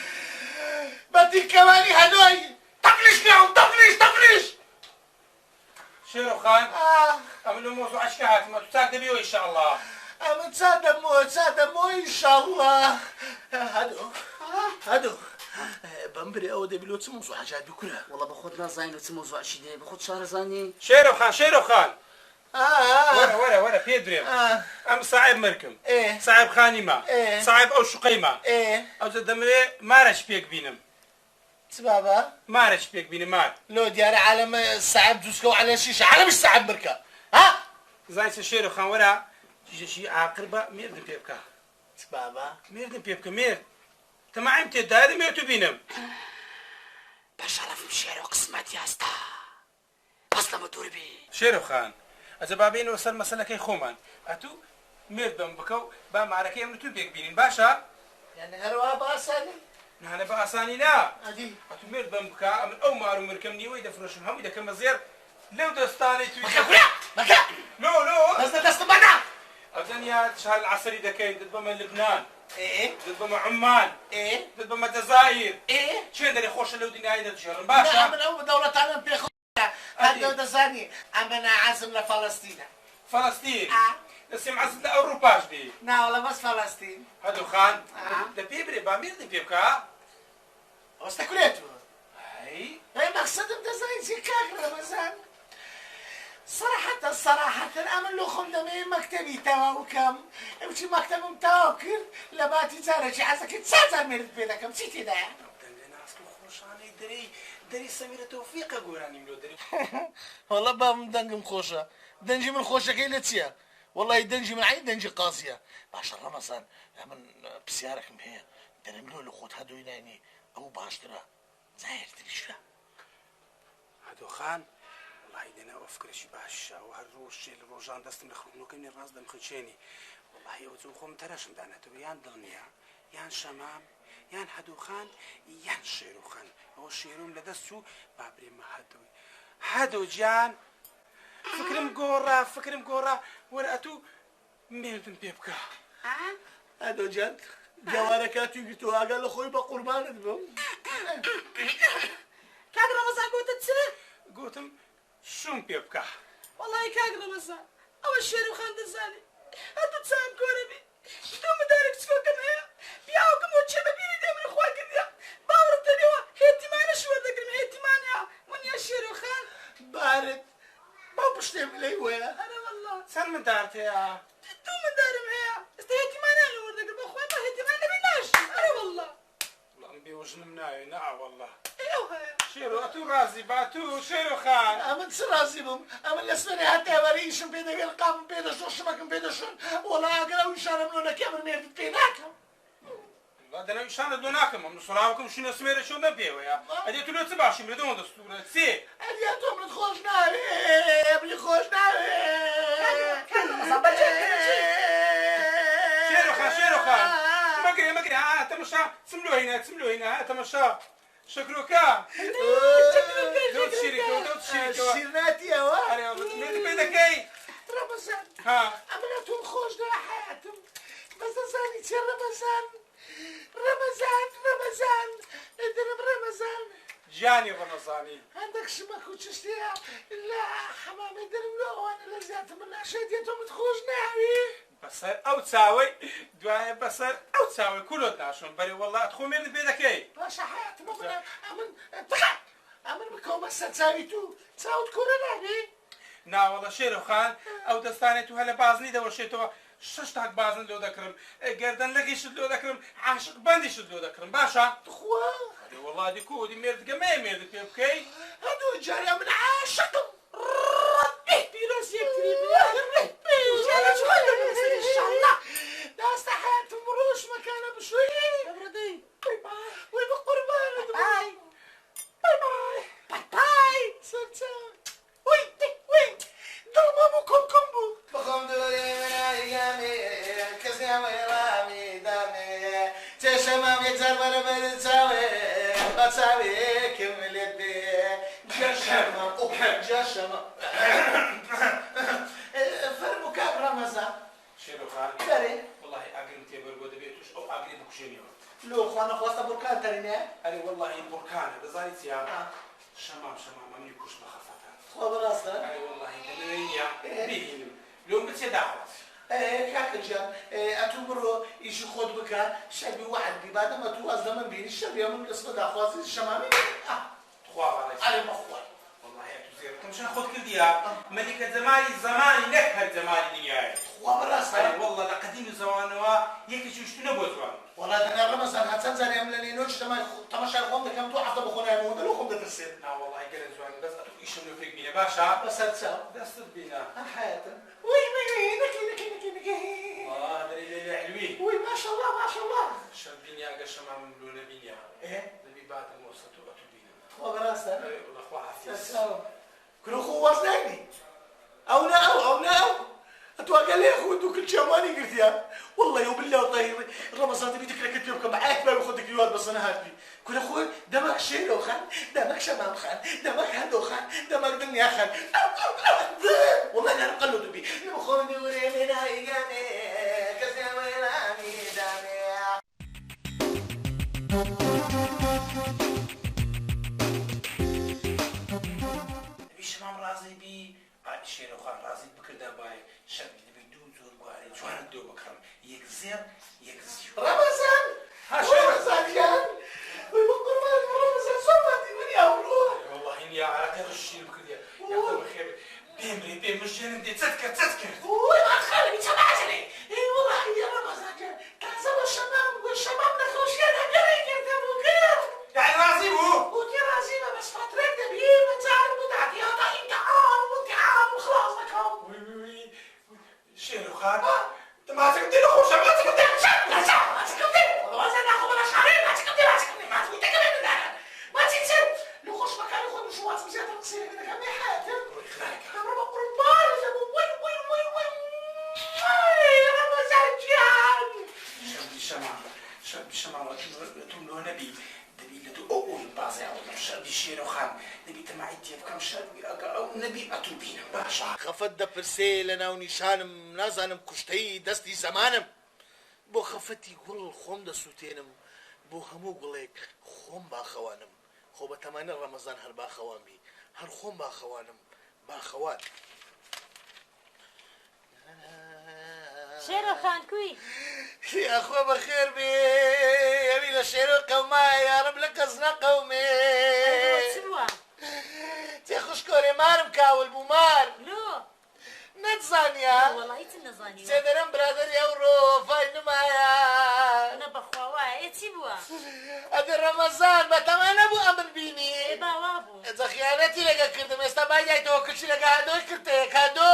بدي كماني هدوي طفلش نعم طفلش شيرو خان اعملوا موضوع اشكالات ما تصدق بيه ان شاء الله تصدق مو ان شاء الله هادو بمبري او دبلو تسموزو حاجات بكره والله بخود نازاني وتموزوع شي بخود شهر زاني شيرو خان ورا بيدريم ام صعب مركم صعب خانيمه صعب او شقيمه او تدمري مارش بيك بينم بابا مارش بيك بينم مار لو ديار عالم صعب دوسكو على شيشه عالم مش صعب مركا ها زين شيرو خان ورا شي عاقربه ميردن بيبكا بابا ميردن بيبكا ميرد تمام تداري ميتو بينم بشرف مشيرو قسمت يا استا اصلا ما توربي شيرو خان از بابين وصل مسألة كي خومن اتو مردم بكو با معركة من تو بيك بينين باشا يعني هروا باساني نحن باساني لا ادي اتو مردم بكا من او مارو مركمني ويدا فرشم هم اذا كان زير لو دستاني تو مكا لو دست بنا الدنيا شهر العصري ده كاين ضد بما لبنان ضد بما عمان ضد بما الجزائر شو دري خوش لو دنيا هيدا تجرب باشا من اول دولة عالم بيخ هذا دزاني أنا عازم لفلسطين اسم عزم لأوروبا جدي لا والله بس فلسطين هادو خان ده بيبري بامير دي بيبكا واستكليتو هاي مقصد دزاني زكاك رمضان صراحة أمن له خمدمي مكتبي تواوكم امشي مكتب متواكل لباتي زارشي عزك تسازر من بيتك مشيتي ده دري سميرة توفيق قوراني ملو دري والله بام دنجم خوشة دنجي من خوشة كيلتيا والله دنجي من عين دنجي قاسية باشا رمضان من بسيارك مهي درملو لخوت هادو ينايني او باشترا زاير تبشا هادو خان والله يدنا وفكرشي باشا وهالروش الروجان دستم لخرونو كمني الراس دم خدشيني والله يوزو خوم تراشم دانتو يان دنيا يان شمام يان هادو خان يان شيرو خان هو شيروم لدسو بابري ما هادو جان فكرم قورا ورأتو ميردن بيبكا هادو جان جواركاتو يقتوها قال اخوي بقربان دبو کاک ڕەمەزان گوتت چ گوتم شوم پێ بکە وەڵی کاک ڕەمەزان ئەوە شێر و خان دەزانی هەتە چام کۆرە بی تۆ مدارێک چۆکەم هەیە پیاوەکەم بۆ چێ بەبیری دێمرە خوا کردیا باوەڕت دەبێەوە هێتیمانە شوەردەگرم هێتیمانیا وەنیا شێر و خان بارد باو پشتێم لەی وەیە ئەرە وەڵڵا چەند مندارت هەیە دوو مندارم هەیە ئێستا هێتیمانیان لە وەردەگرم بەخوا بە هێتیمان لەبێ ناشتی ئەرە وەڵڵا وڵام بێوەژنم ناوێ نا وەڵڵا ئێوە هەیە شێرۆ ئەتوو ڕازی با تو شێرۆ خان ئەمن چ ڕازی بووم ئەمن لە سوێنێ هەتێوەری ئیشم پێ دەگەن قامم پێ دەشۆ شمەکەم پێ دەشۆن وەڵا ئەگەر ئەو ئیشانەم لۆ نەکەم من مێردت پێ ناکەم دەنەوە ئیشانە دۆ ناکەم ئەم سڵاوکەم شونە سمێرە چۆن نەبێوەیە ئەدێ تو لۆ چ باشی مرێتەوە دەستورە چێ ئەدیا تۆ منت خۆش ناوێ منی خۆش ناوێ شێرۆ خان مەگرێ ها تەمەشا چم لۆ هینە ها تەمەشا شکرۆکە دۆت شیرێکەوە شیرناتی ئەوە پێ دەکەی ڕەمەزان ها ئەمنە تۆم خۆش نا حیاتم بەس دەزانی چێ ڕەمەزان دەرم ڕەمەزان گیانی ڕەمەزانی هەندێک شمەک و چشتەیە لە حەمامی دەرم لە ئەوانە لە زیاتر من ناشێت تۆ مت خۆش ناوی بەسەر ئەو چاوەی دوایە بەسەر ئەو چاوەی کولۆت ناشۆن بەرێ وەڵات خۆ مێردت پێ دەکەی باشە حیاتم ئەمن بکەومە سەر چاوی تو چاوت کوورە نابی ناوەڵە شێرۆ خان ئەو دەستانێت تو هەلە بازنی دەوەشێتەوە شش تاک بازن لۆ دەکڕم گەردەن لەگەیشت لۆ دەکڕم عاشق بەندیشت لۆ دەکڕم باشە خوا وەڵاتی کوودی مێردگە مێردت پێ بکەی هەدوو جارە من عاشقم پیرۆز یەکتری داستە حیاتم ڕۆژ مەکانە بشوێ دەبڕدەی وی بە قوربانت پای سەرچە وی دڵمەم و کۆمکۆم بوو بخۆم دوێ منایگەمێ کەسیا وێڵامی دامێ چێشەمام یەکزار بەرەبەر چاوێ بە چاوێکم لێت بێ جەشەمە جەشەمە فەرموو کاک ڕەمەزان شێرۆ خان بەرێ وەڵاهی ئاگرم تێبەرگۆ دەبێت توش ئەو ئاگری بکوژێنیەوە لۆ خوا نەخواستە بورکان تەرینێ ئەرێ وەڵاهی بورکانە دەزانی چیا شەمام ئەمنی کوشت بە خەفەتە خوا بەڕاستە ئەرێ وەڵاهی دەنەوەی ببینم لۆم بچێ داخوات کاکەجان ئەتوو بڕۆ ئیشی خۆت بکە شەبی وعد بی بادەمە تو ئەس دەمە بینی شەبی من قسمە داخوازی شەمامی خوا بەڵێ ئەرێ بەخوای والله تو زێرتمشان خۆت کردیا مەلیکە زمانی نەک هەر زمانی دنیاە خوا بەڕاستە والله لە قەدیم زەوانەوە یەکێکی شتو نەبووە جوان وەڵا دەنا ڕەمەزان هەچەند جارێ ئەم لە نێنۆش تەماشای خۆم دەکەم تۆ هەفتە بخۆنایەوە دەلۆ خۆم دەترسێت نا والله گەلە جوان بەس ئەتو ئیشم لە فێک بینە باشە بەسەر چاو دەستت بینە حیاتم وی نەکی والله دەری لێ حلوی وی ماشەڵڵا شەم بینی ئەگەر شەمام لۆ نەبینیا دەبی باتە مۆسەت و ئەتو بینم خوا بەڕاستە والله خوا حافیز کرۆخ و واز ناگنی ئەو ناو ئەتو ئەگە لێ خۆ دوو کلچەمانی گرتیا والله وبالله وطهير رمضان تبي تكرك تبكم معاك بقى وخدك يواد بس انا هاتبي كل اخوي دمك شيلو خان دمك شمام خان دمك هندو خان دمك دنيا خان والله انا قلد بي خذني ورينا ايامي كسي ويلامي دامي شمام راضي بي شيرو خان راضي بكردا باي شبي دبي دو زور باري جوان دو بكرم يكزير يكزيو رمضان رمضان كان ويقرب رمضان صوتي من يا روح والله اني عرفت الشيء بكردا يا اخي خير بيم مش دي تذكر وي ما خلي تبعتني اي والله يا رمضان كان كذا والشمام نخوش انا قريت ابو كيف يعني راضي هو ودي رازيمه بس فترك دبي ما تعرف بتاعتي هذا امتحان وخلاص لكم وي شيرو خان انت ما تقدر تخش ما تقدر ما تقدر والله زين اخو ولا شهرين ما تقدر ما تنسى لو خش مكان ياخذ شو واسم زياده القصيره كذا كم حياتك انا قربان يا ابو وي رمضان جان شاب الشمع وتملو نبي دبي لدو أول بعض يعود شاب الشيرو خان دبي تمعيتي بكم شاب أو نبي أتوبينا باشا خفت دبرسي لنا ونشانم نازانم كشتي دستي زمانم بو خفتي قول خوم دسوتينم بو همو قوليك خوم باخوانم خۆ بە تەمانە ڕەمەزان هەر باخەوانبی هەر خۆم باخەوانم باخەوان شێرۆخان کوی یاخۆ بەخێر بێ ئەوی لە شێرۆ قەومایە یارم لە کەس نەقەومێ تێ خوشکۆرێ مارم کاول بوو مار نەتزانیا چێ دەرەم برادەری ئەوڕۆ فای نمایە چی بووە؟ ئەگەر ڕەمەزان بە تەمانە بوو ئەمن بینی ئەجە خیانەتی لەگە کردم ئێستا باگایتەوە کچی لەگە هادۆی کردەیە کادۆ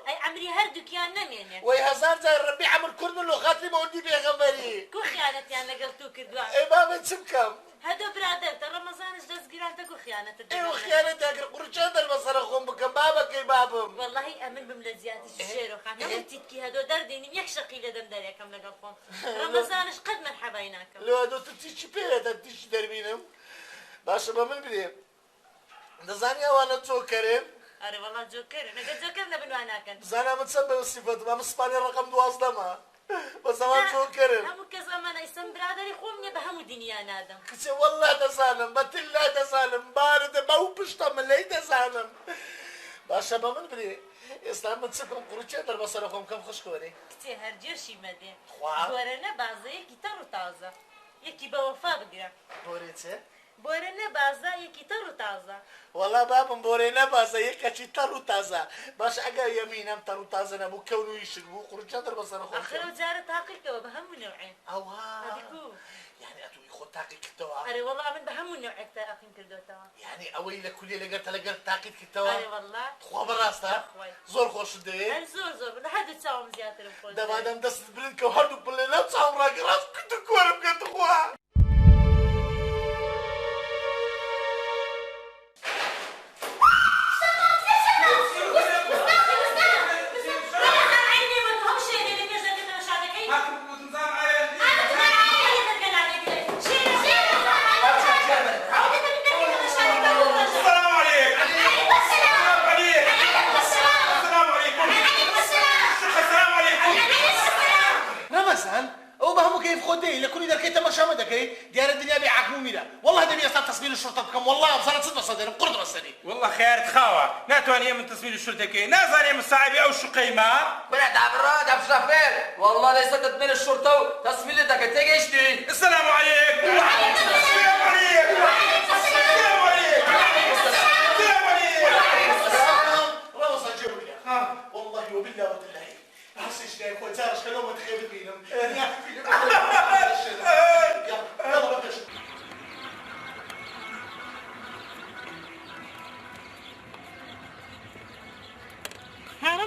ئەی ئەمری هەردووکیان نەمێنێت وەی هەزار جار ڕەبی عەمر کورد لۆ خاتری مەوردی پێغەمبەری کو خیانەتیان لەگەڵ تۆ کردووە ئەی بابە چ بکەم هەدۆ برادەرتە ڕەمەزانش دەستگیرانتە کو خیانەتت ئێوە خیانەت ئەگەر قورچان دەربەسەرە خۆم بکەم بابەکەی بابم وەڵڵاهی ئەمن بم لە زیاتر شێرۆخان هەموو تیتکی هەدۆ دەردێنیم یەک شەقی لەدەم دەرێکەم لەگەڵ خۆم ڕەمەزانش قەت مەرحەبای ناکەم لێوە دۆتە تیچی پێێتە تیچی دەربینم باشە بە من برێ دەزانی ئەوانە جۆکەرێن ئەرێ وەڵا جۆکەرن ئەگەر جۆکەر لە بنوا ناکەن بزانە من چەند بە سیفەتم ئەمە سوپانی ڕەقەم 12مە بە زەمان جۆکەرن هەموو کەس ئەمانە ئیسەم برادەری خۆم نییە بە هەموو دنیا نادەم کچێ وەڵڵا دەزانم بەتللا دەزانم بارە بەو پشتەمە لەی دەزانم باشە بە من برێ ئێستا من چ بکەم قوڕچێ دەربەسەرە خۆم کەم خوشکۆرێ کچێ هەرجێشی مەدێ خوا بۆرەنە بازە یەکی تەڕ و تازە یەکی بە وەفا بگرە بۆرێ چێ بۆرەنە بازە یەکی تەڕ و تازە وەڵا بابم بۆرێ نەبازە یەکەچی تەڕ و تازە باش ئەگەر یەمینەم تەڕ و تازە نەبوو کەون و ئیشک بوو قوڕچە دەربەسەرە خۆم ئەخرە جارە تاقیکەوە بە هەموو نەوعێن ئەوها هەدیکو یعنی ئەتوی خۆ تاقی کردەوە ئەرێ وەڵا من بە هەموو نەوعێک تاقیم کردوێتەوە یعنی ئەوەی لە کولی لەگەر لەگەر تاقیت کردەوە ئەرێ وەڵا خوا بەڕاستە زۆر خۆشت دەوێت هەر زۆر لە هەردوو چاوم زیاترم خۆش دەمادەم دەستت بلند کە هەردوو بڵێ لەو چاوم ڕاگەڕاست کرد و کۆرم کەت خوا والله بصارت صدمة صدر قرد رسني والله خير تخاوة ناتواني من تصوير الشرطة كي نازاني من صاحبي أو شقيمة بلا دابرا داب شافير والله ليس تدمير الشرطة تصوير لك تيجي السلام عليكم وعليكم السلام عليكم السلام عليكم السلام عليكم روصة جولة والله وبالله وبالله حسيش يا اخوي جارش خلوه متخيل بينهم يلا بقش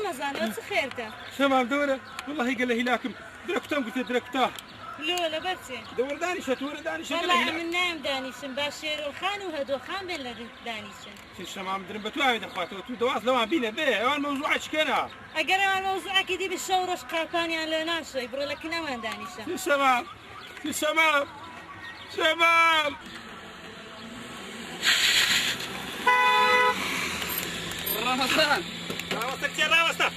رمضان وش خيرته؟ تمام دورة والله قال لي هلاكم دركتهم قلت دركتاه لا برسي دور دانشة دور دانشة والله من نام دانشن باشير الخان وهدو خان بين دانشن شو الشمام درم بتوعد اخواتي ودواس لو بينا به الموضوع ايش كان اقرا الموضوع كذي بالشورش قاقاني على ناس يبرو لك نوان دانشن شو الشمام شو الشمام شمام رمضان راوستك يا راوستك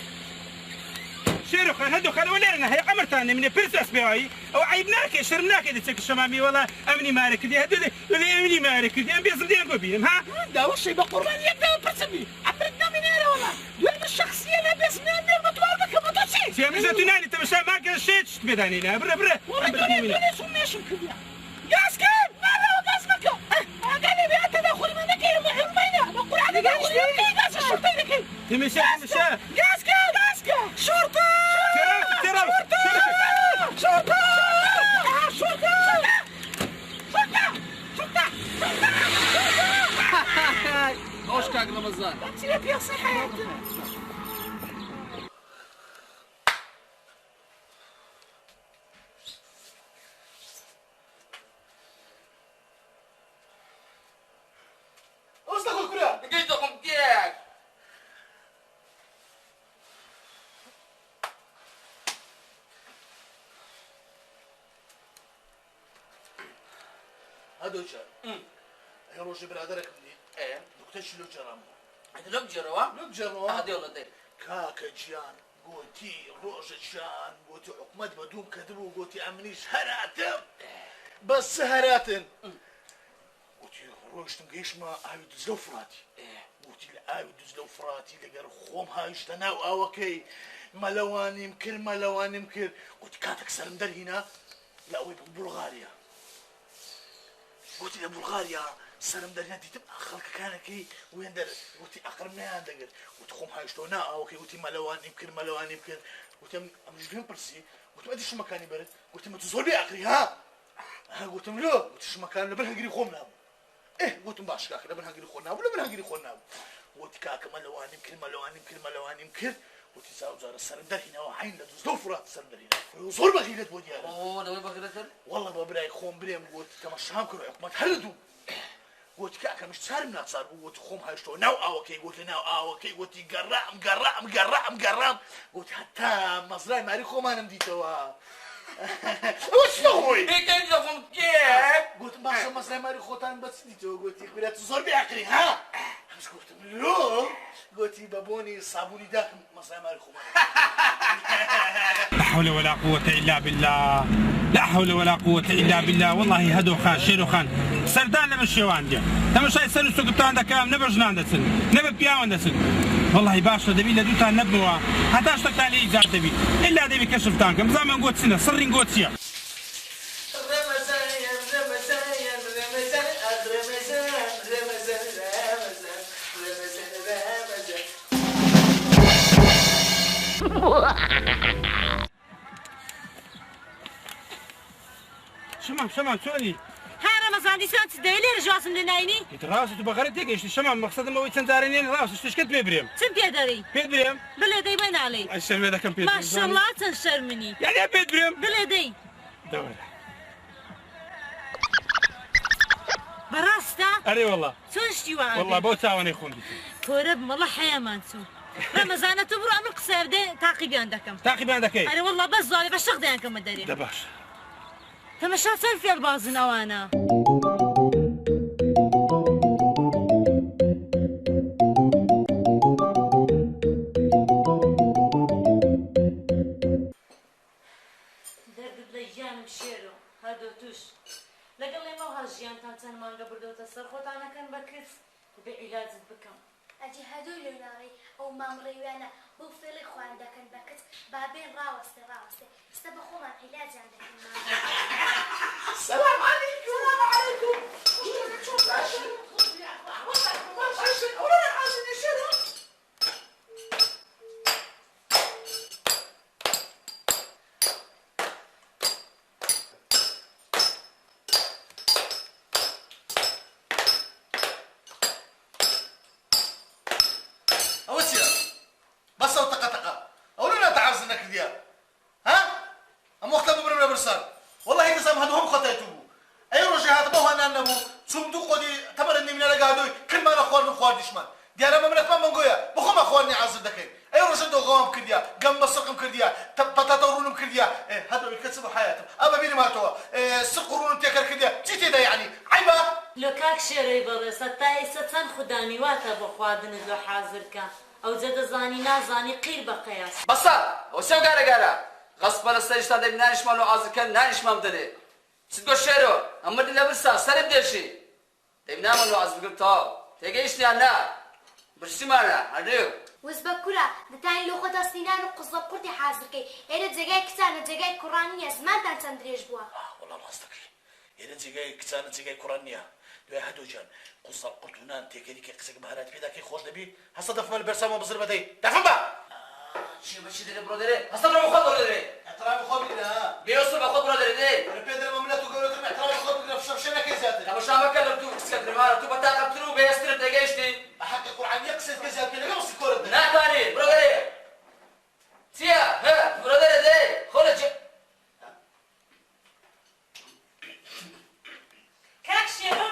شيرو خان هدو خان ولينا هي عمر ثاني من بيرس اسبوعي او عيبناك شرمناك اذا تسك الشمامي والله امني مالك دي هدو اللي امني مالك دي ام بيصل دي بيهم ها ده وش بقربان يبدا برسمي عبرتنا من هنا والله دول الشخصيه لا بيسنا ندير مطوال بك مطوشي يا مزاتوناني انت مش ما كان شيء تبداني لا برا برا والله سميش كذا قاسكن ما لا قاسكن قال لي بيت تدخل منك يا محرمينا بقول عليك قاس الشرطه لك تمشى قاسكن شرطه شرطه خوش كاك رمضان انت يا صحه هادو شا يروش برادرك مني ايه نكتشف له جرام هذا لوك جروا لوك جرام هذه والله دير كاكا جيان قوتي روش جان قوتي عقمت بدون كذب وقوتي امنيش هراتم بس هراتن وتی ڕۆشتم گەیشتمە ئاوی دزلە و فراتی وتی لە ئاوی دزلە و فراتی لەگەر خۆم هاویشتە ناو ئاوەکەی مەلەوانیم کرد وتی کاتێک سەرم دەرهینا لە ئەوەی بولغاریا وتی لە بولغاریا سەرم دەرهینا دیتم خەڵکەکانەکەی وێن دەر وتی ئەقرم نەیان دەگرت وتی خۆم هاویشتەوە ناو ئاوەکەی وتی مەلەوانیم کرد وتم ئەمش پێم پرسی وتم ئەدی شمەکانی بەرت وتم تو زۆر بێعەقلی ها وتم لۆ وتی شمەکان لەبەر هەنگری خۆم نابوو وتم باش کاکە لەبەر هەنگری خۆ نابوو لەبەر هەنگری خۆ نابوو وتی کاکە مەلەوانیم کرد وتی زاوجارە سەرم دەرهینەوە عین لە دزلە و فرات سەرم دەرهینا زۆر بەغیرەت بۆ دیارە لەوەی بەغیرەت کرد وەڵڵا بە برای خۆم برێم گوت تەماشام کرد حکومەت هەردوو وتی کاکە مش چارم ناچار بوو وتی خۆم هەشتەوە ناو ئاوەکەی گوتی ناو ئاوەکەی وتی گەڕام وتی هەتا مەزرای ماری خۆمانم دیتەوە وەشنەخۆی گوتم باشە مەزرای ماری خۆتان بەچ دیتەوە گوتی خورەت زۆر بێعەقلی ها گوتم لۆ گوتی بە بۆنی سابوونی داکم مەزرای ماری خۆمان لا حول ولا قوة إلا بالله لا حول ولا قوة إلا بالله والله هدو خان شيرو خان سردان لما الشيوان دي تماشاي سلو سوقتان دكام نبر جنان دسن نبر بياون دسن والله باشا دبي لدوتان نبنوا حتى اشتقت عليه إيجار دبي إلا دبي كشفتان كم زمان قوت سنة صرين قوت سيا شمام سؤالي ها رمضان دي سنت دايلي رجاسم لنايني راسي تبغى تيجي شمام مقصد ما ويتسن دارين راسي تشكت بيبريم تم بيدري بيبريم بلا دي بين علي الشرم هذا كم بيبريم ما شاء الله تنشرمني يعني بيبريم بلا دي دور براستا أري والله سوشتي وعد والله بوتاوني خون كورب والله حياة مانسو رمضان تبرو أمر قصير دي تعقيبي عندكم تعقيبي عندك ايه؟ أنا والله بس ظالي بشتغل ديانكم مداري دباش تمشى سلفي البازن أوانا درد بليجان بشيرو هادو توش لقل لي ما هالجيان تانتان مانجا بردو تسرخوت أنا كان بكرس بعلاج بكم ئەجی هەدوو لەناڕی ئەو مامڕێوانە بۆ فێڵی خوان دەکەن بەکەت بابێن ڕاوەستە ئێستا بە خۆمان عیلاجیان دەکەن سلام علیکم خواردنت لە حازرکە ئەو جەدە زانی نازانی قیر بە قیاس بەسە ئەو سێو گارەگارە غەسپەرستەریشتا دەبی نانیشمان و ئازرکە نانیشمام دەدێ چت گۆ شێرۆ ئەمەدی لە برسا سەرم دێشی دەبی نامان و ئاز بگرتەوە تێگەیشتیان نا برسیمانە هەردێو وەز بە کورە دەتانی لۆخۆ دەستینان و قوزڵە قورتی حازرکەی ئێرە جێگای کچانە جێگای کوڕان نییە زمانتان چەند درێژ بووە وەڵا ڕاست دەکەی ئێرە جێگای کچانە جێگای کوڕان نییە دوای هەدوو جان قوسڵ قورتونان تێکەریکە قسەک بەهارات پێداکەی خۆش دەبی هەستە دەفمە لە بەرسامە بزر بەدەی دەفم بە چی بەچی دەرێ بڕۆ دەرێ هەستە بڕۆ بە خۆت بڕۆ دەرێ احترامی خۆ بگرە بێوەسە بە خۆت بڕۆ دەرێ دێ پێ دەرەمە ملەت و گەورەترم احترامی خۆ بگرە فشە نەکەی زیاتر تەماشا مەکە لە دوو قسەت درمانە تو بەتاقەتتر و بەهێزترت تێگەیشتی بە حەقی قورعانیە قسەت کە زیات پێ لەگەڵ قسەی کۆرت دەرێ ناتوانێت بڕۆ دەرێ چییە هە بڕۆ دەرێ دێ خۆ لە کاک شێرۆ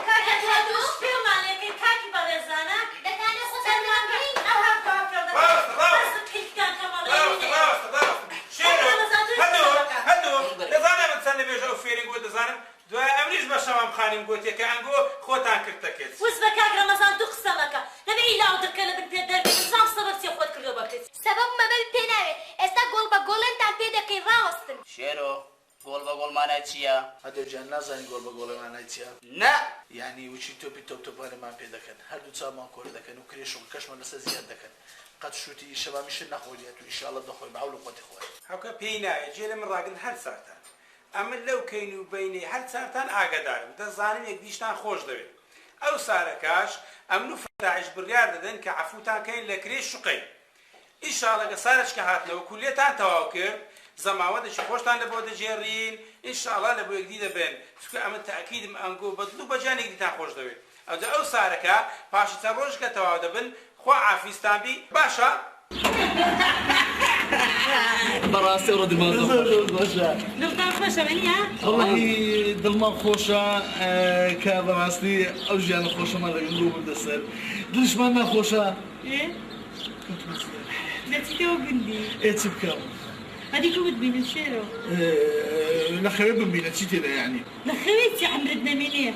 کاک هەدووش پێمان لێکەی کاکی بەڕێزانە دەتانی خۆتان مامڕی ئەو هەم کافرەدە بەست کلیکان خانم گوتێکە ئەنگۆ خۆتان کردەکەێت وز بە کاک ڕەمەزان دوو قسە مەکە لەبێ ئیلاو دەکە لە بن پێ دەربێت زام سەبەرچی خۆت کردو بەکرێت سەبەب مەبەر پێ ناوێت ئێستا گۆڵ بە گۆڵێنتان پێ دەکەی ڕاوەستن شێرۆ گۆڵ بە بقول معناه چیه؟ هذا جان نازني قول ما نايتيا نه يعني وشي توب أنا ما بيدكن هادو تسامع كور دكن وكريش وكشمل لسه زيادة دكن قد شوتي شباب مش نخوليات وإن شاء الله دخول معولو قوتي خوي هاوكا بينا جيل من راقد هر سارتان اما لو كاينو بيني هر سارتان ئاگادارم دەزانم یەکدیشتان خۆش دەوێت ئەو سارەکەش ئەمن و فتاعش بڕیار دەدەن کە عەفوتان کەین لە کرێ شوقەی ئینشاڵڵا کە سارەشکە هاتنەوە کولێتان تەواو کرد زەماوەدەشی خۆشتان لە بۆ دەجێڕین ئینشاڵڵا لە بۆ یەکدی دەبێن چونکە ئەمە تەئکیدم ئەنگۆ بەدڵ و بەجان یەکدیتان خۆش دەوێت ئەوجا ئەو سارەکە پاشی چەند ڕۆژکە تەواو دەبن خوا عافیستان بی باشە براسي ورد الموضوع دڵتان خۆشە بەنیا؟ والله دڵمان خۆشە کە بەڕاستی ئەو ژیانە خۆشەمان لەگەڵ بۆ بردەسەر دڵشمان ناخۆشە دەچیتەوە گوندی چ بکەم هەدیکە بتبینن شێرەوە لە خەوێ بمبینە چی تێدا یعنی لە خەوێتی عەمرت نەمێنێ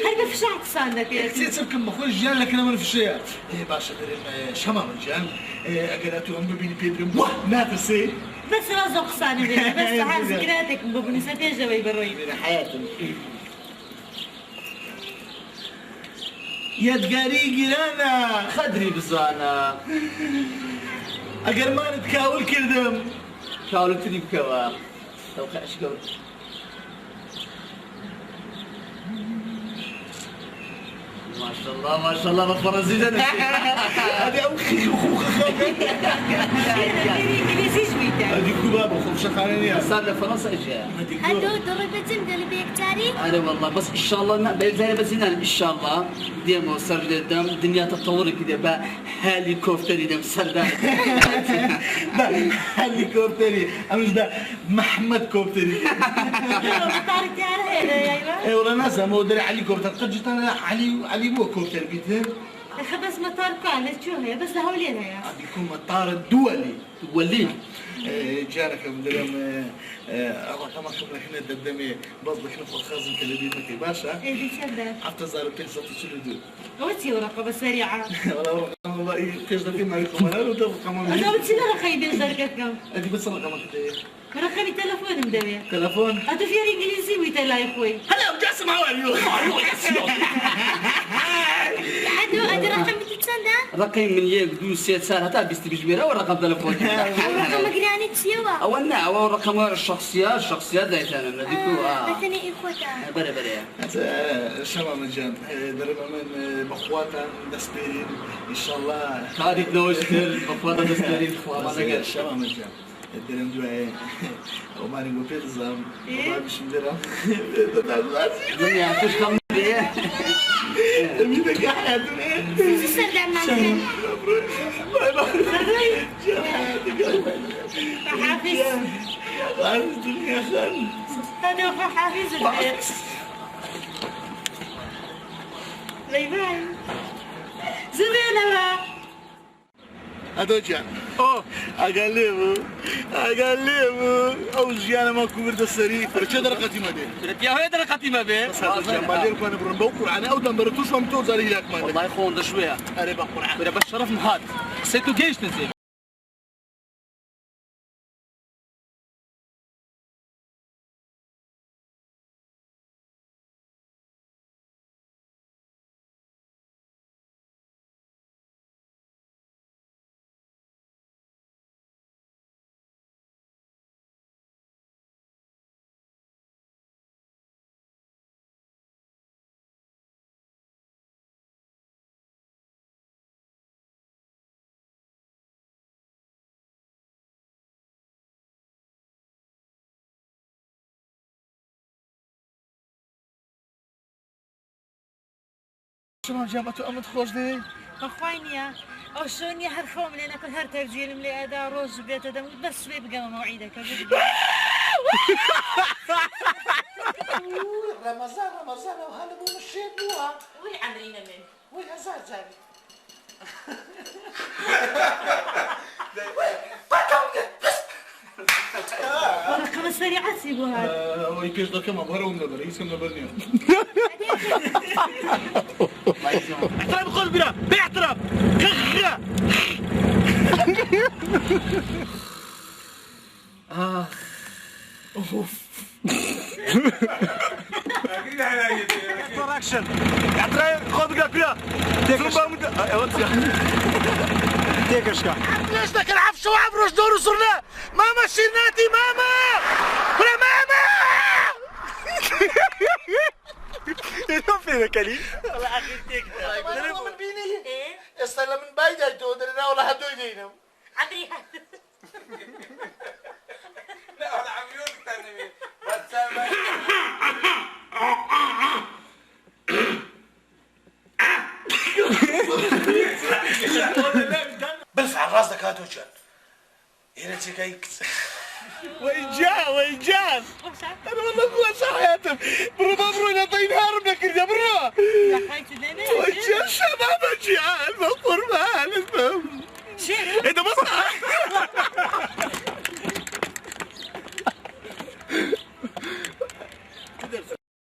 هەر بە فشار قسان دەکەێت چ بکەم بەخۆی ژیان لەکەنە من فشەیە باشە دەرێن شەمامە گیان ئەگەر تو ئەم ببینی پێدرم وە ناتەسێ بەس ڕاز ئەو قسانە بێت بەس هەر زیکراتێکم بۆ بنووسە پێشەوەی بەڕۆی حياتم یادگاری گیرانە خدري بزانا ئەگەرمانت کاول کردم كاولتني بكوا توقع ايش قول ما شاء الله بفرنسي جنة هذه أو خيخ وخوخ انگلیزیش بیتە هذه كبابة خوف شقانية صار لفرنسا اجا هادو ضربتن قال بيكتاري انا والله بس ان شاء الله زي بزينان ان شاء الله ديما صار قدام الدنيا تتطور كده بقى هليكوبتر دم سردان هليكوبتري أمش ده محمد كوبتري مطار الطيارة هنا يا إيه والله ناس ما ودري علي كوبتر قد جيت أنا علي بو كوبتر بيتهم أخي بس مطار كان شو هي بس لهولينها يا هذا يكون مطار الدولي ولي جارك مدرم الله كما شفنا احنا الدمي بضلك نفر خازن كلمتك باشا ايه دي شدة اعتذر بيزا تشلدو وتي ورقة سريعة والله والله كيش دفين ما يكون انا لو تبقى كمان انا وتي رقمي بين شركتكم ادي بس رقمك انت رقمي تلفون مدوي تلفون هاتو في انجليزي ويتلا يا اخوي هلا وجاسم هاوي هادو ادي رقم بتتسنى رقم من يك دو سيت سار حتى بيست بجبيرة ورقم تلفون رقم قراني تسيوا أولنا أول رقم الشخصيات ذي ثاني نديكو مثلا إخوتا برا شباب مجان درب من بخواتا دسبيرين ان شاء الله تاريخ نوجتر بخواتا دسترين ما شباب مجان الدرم دواء وما نقول في الزام وما مش مدرم الدنيا فيش كم بيه ميدك حياتنا سردع معك حافظ حافظ الدنيا خان هذا هو حافظ البيت باي باي زبينة هذا أقلبه أو جيانا ما كبرت السري فرشة درقتي ما دي يا هو درقتي ما بيه بس هذا جيان بعدين كنا بنبوكر عن أو دمبرتوش ومتوز على لك ما والله يخون ده شوية أنا بقول عن بس شرف مهاد سيتو جيش تنزل شما جابتو أمد خوش دي أخوانيا أو شوني هر خوم لنا كل هر تغزير ملي أدا روز بيت دم بس بيبقى موعدك رمضان وهلا بو مشيت بوها وي عمرينا من وي هزار جابي ورقم السريعة سيبوا هذا وي كيش دا كما بهرو من نبر يسكن نبرني احترام قول بلا باحترام كخا آخ اكشن اعطي خذ كافيا زومبا تيكشكا ليش ذاك العفش وعبرش دور وصرنا ماما شيرناتي ماما ولا ماما فين كلي والله اخي تيك من بيني استلم من بايدة تودرنا ولا حدو يدينا عمري لا ولا عميون تاني بلفع الراس ذاك هاتو جان هنا تيكايك ويجان انا والله قوة صحياتهم برو لا طينهار بنكر يا برو ويجان شباب جيال مقر مال شيرو ايه ده بص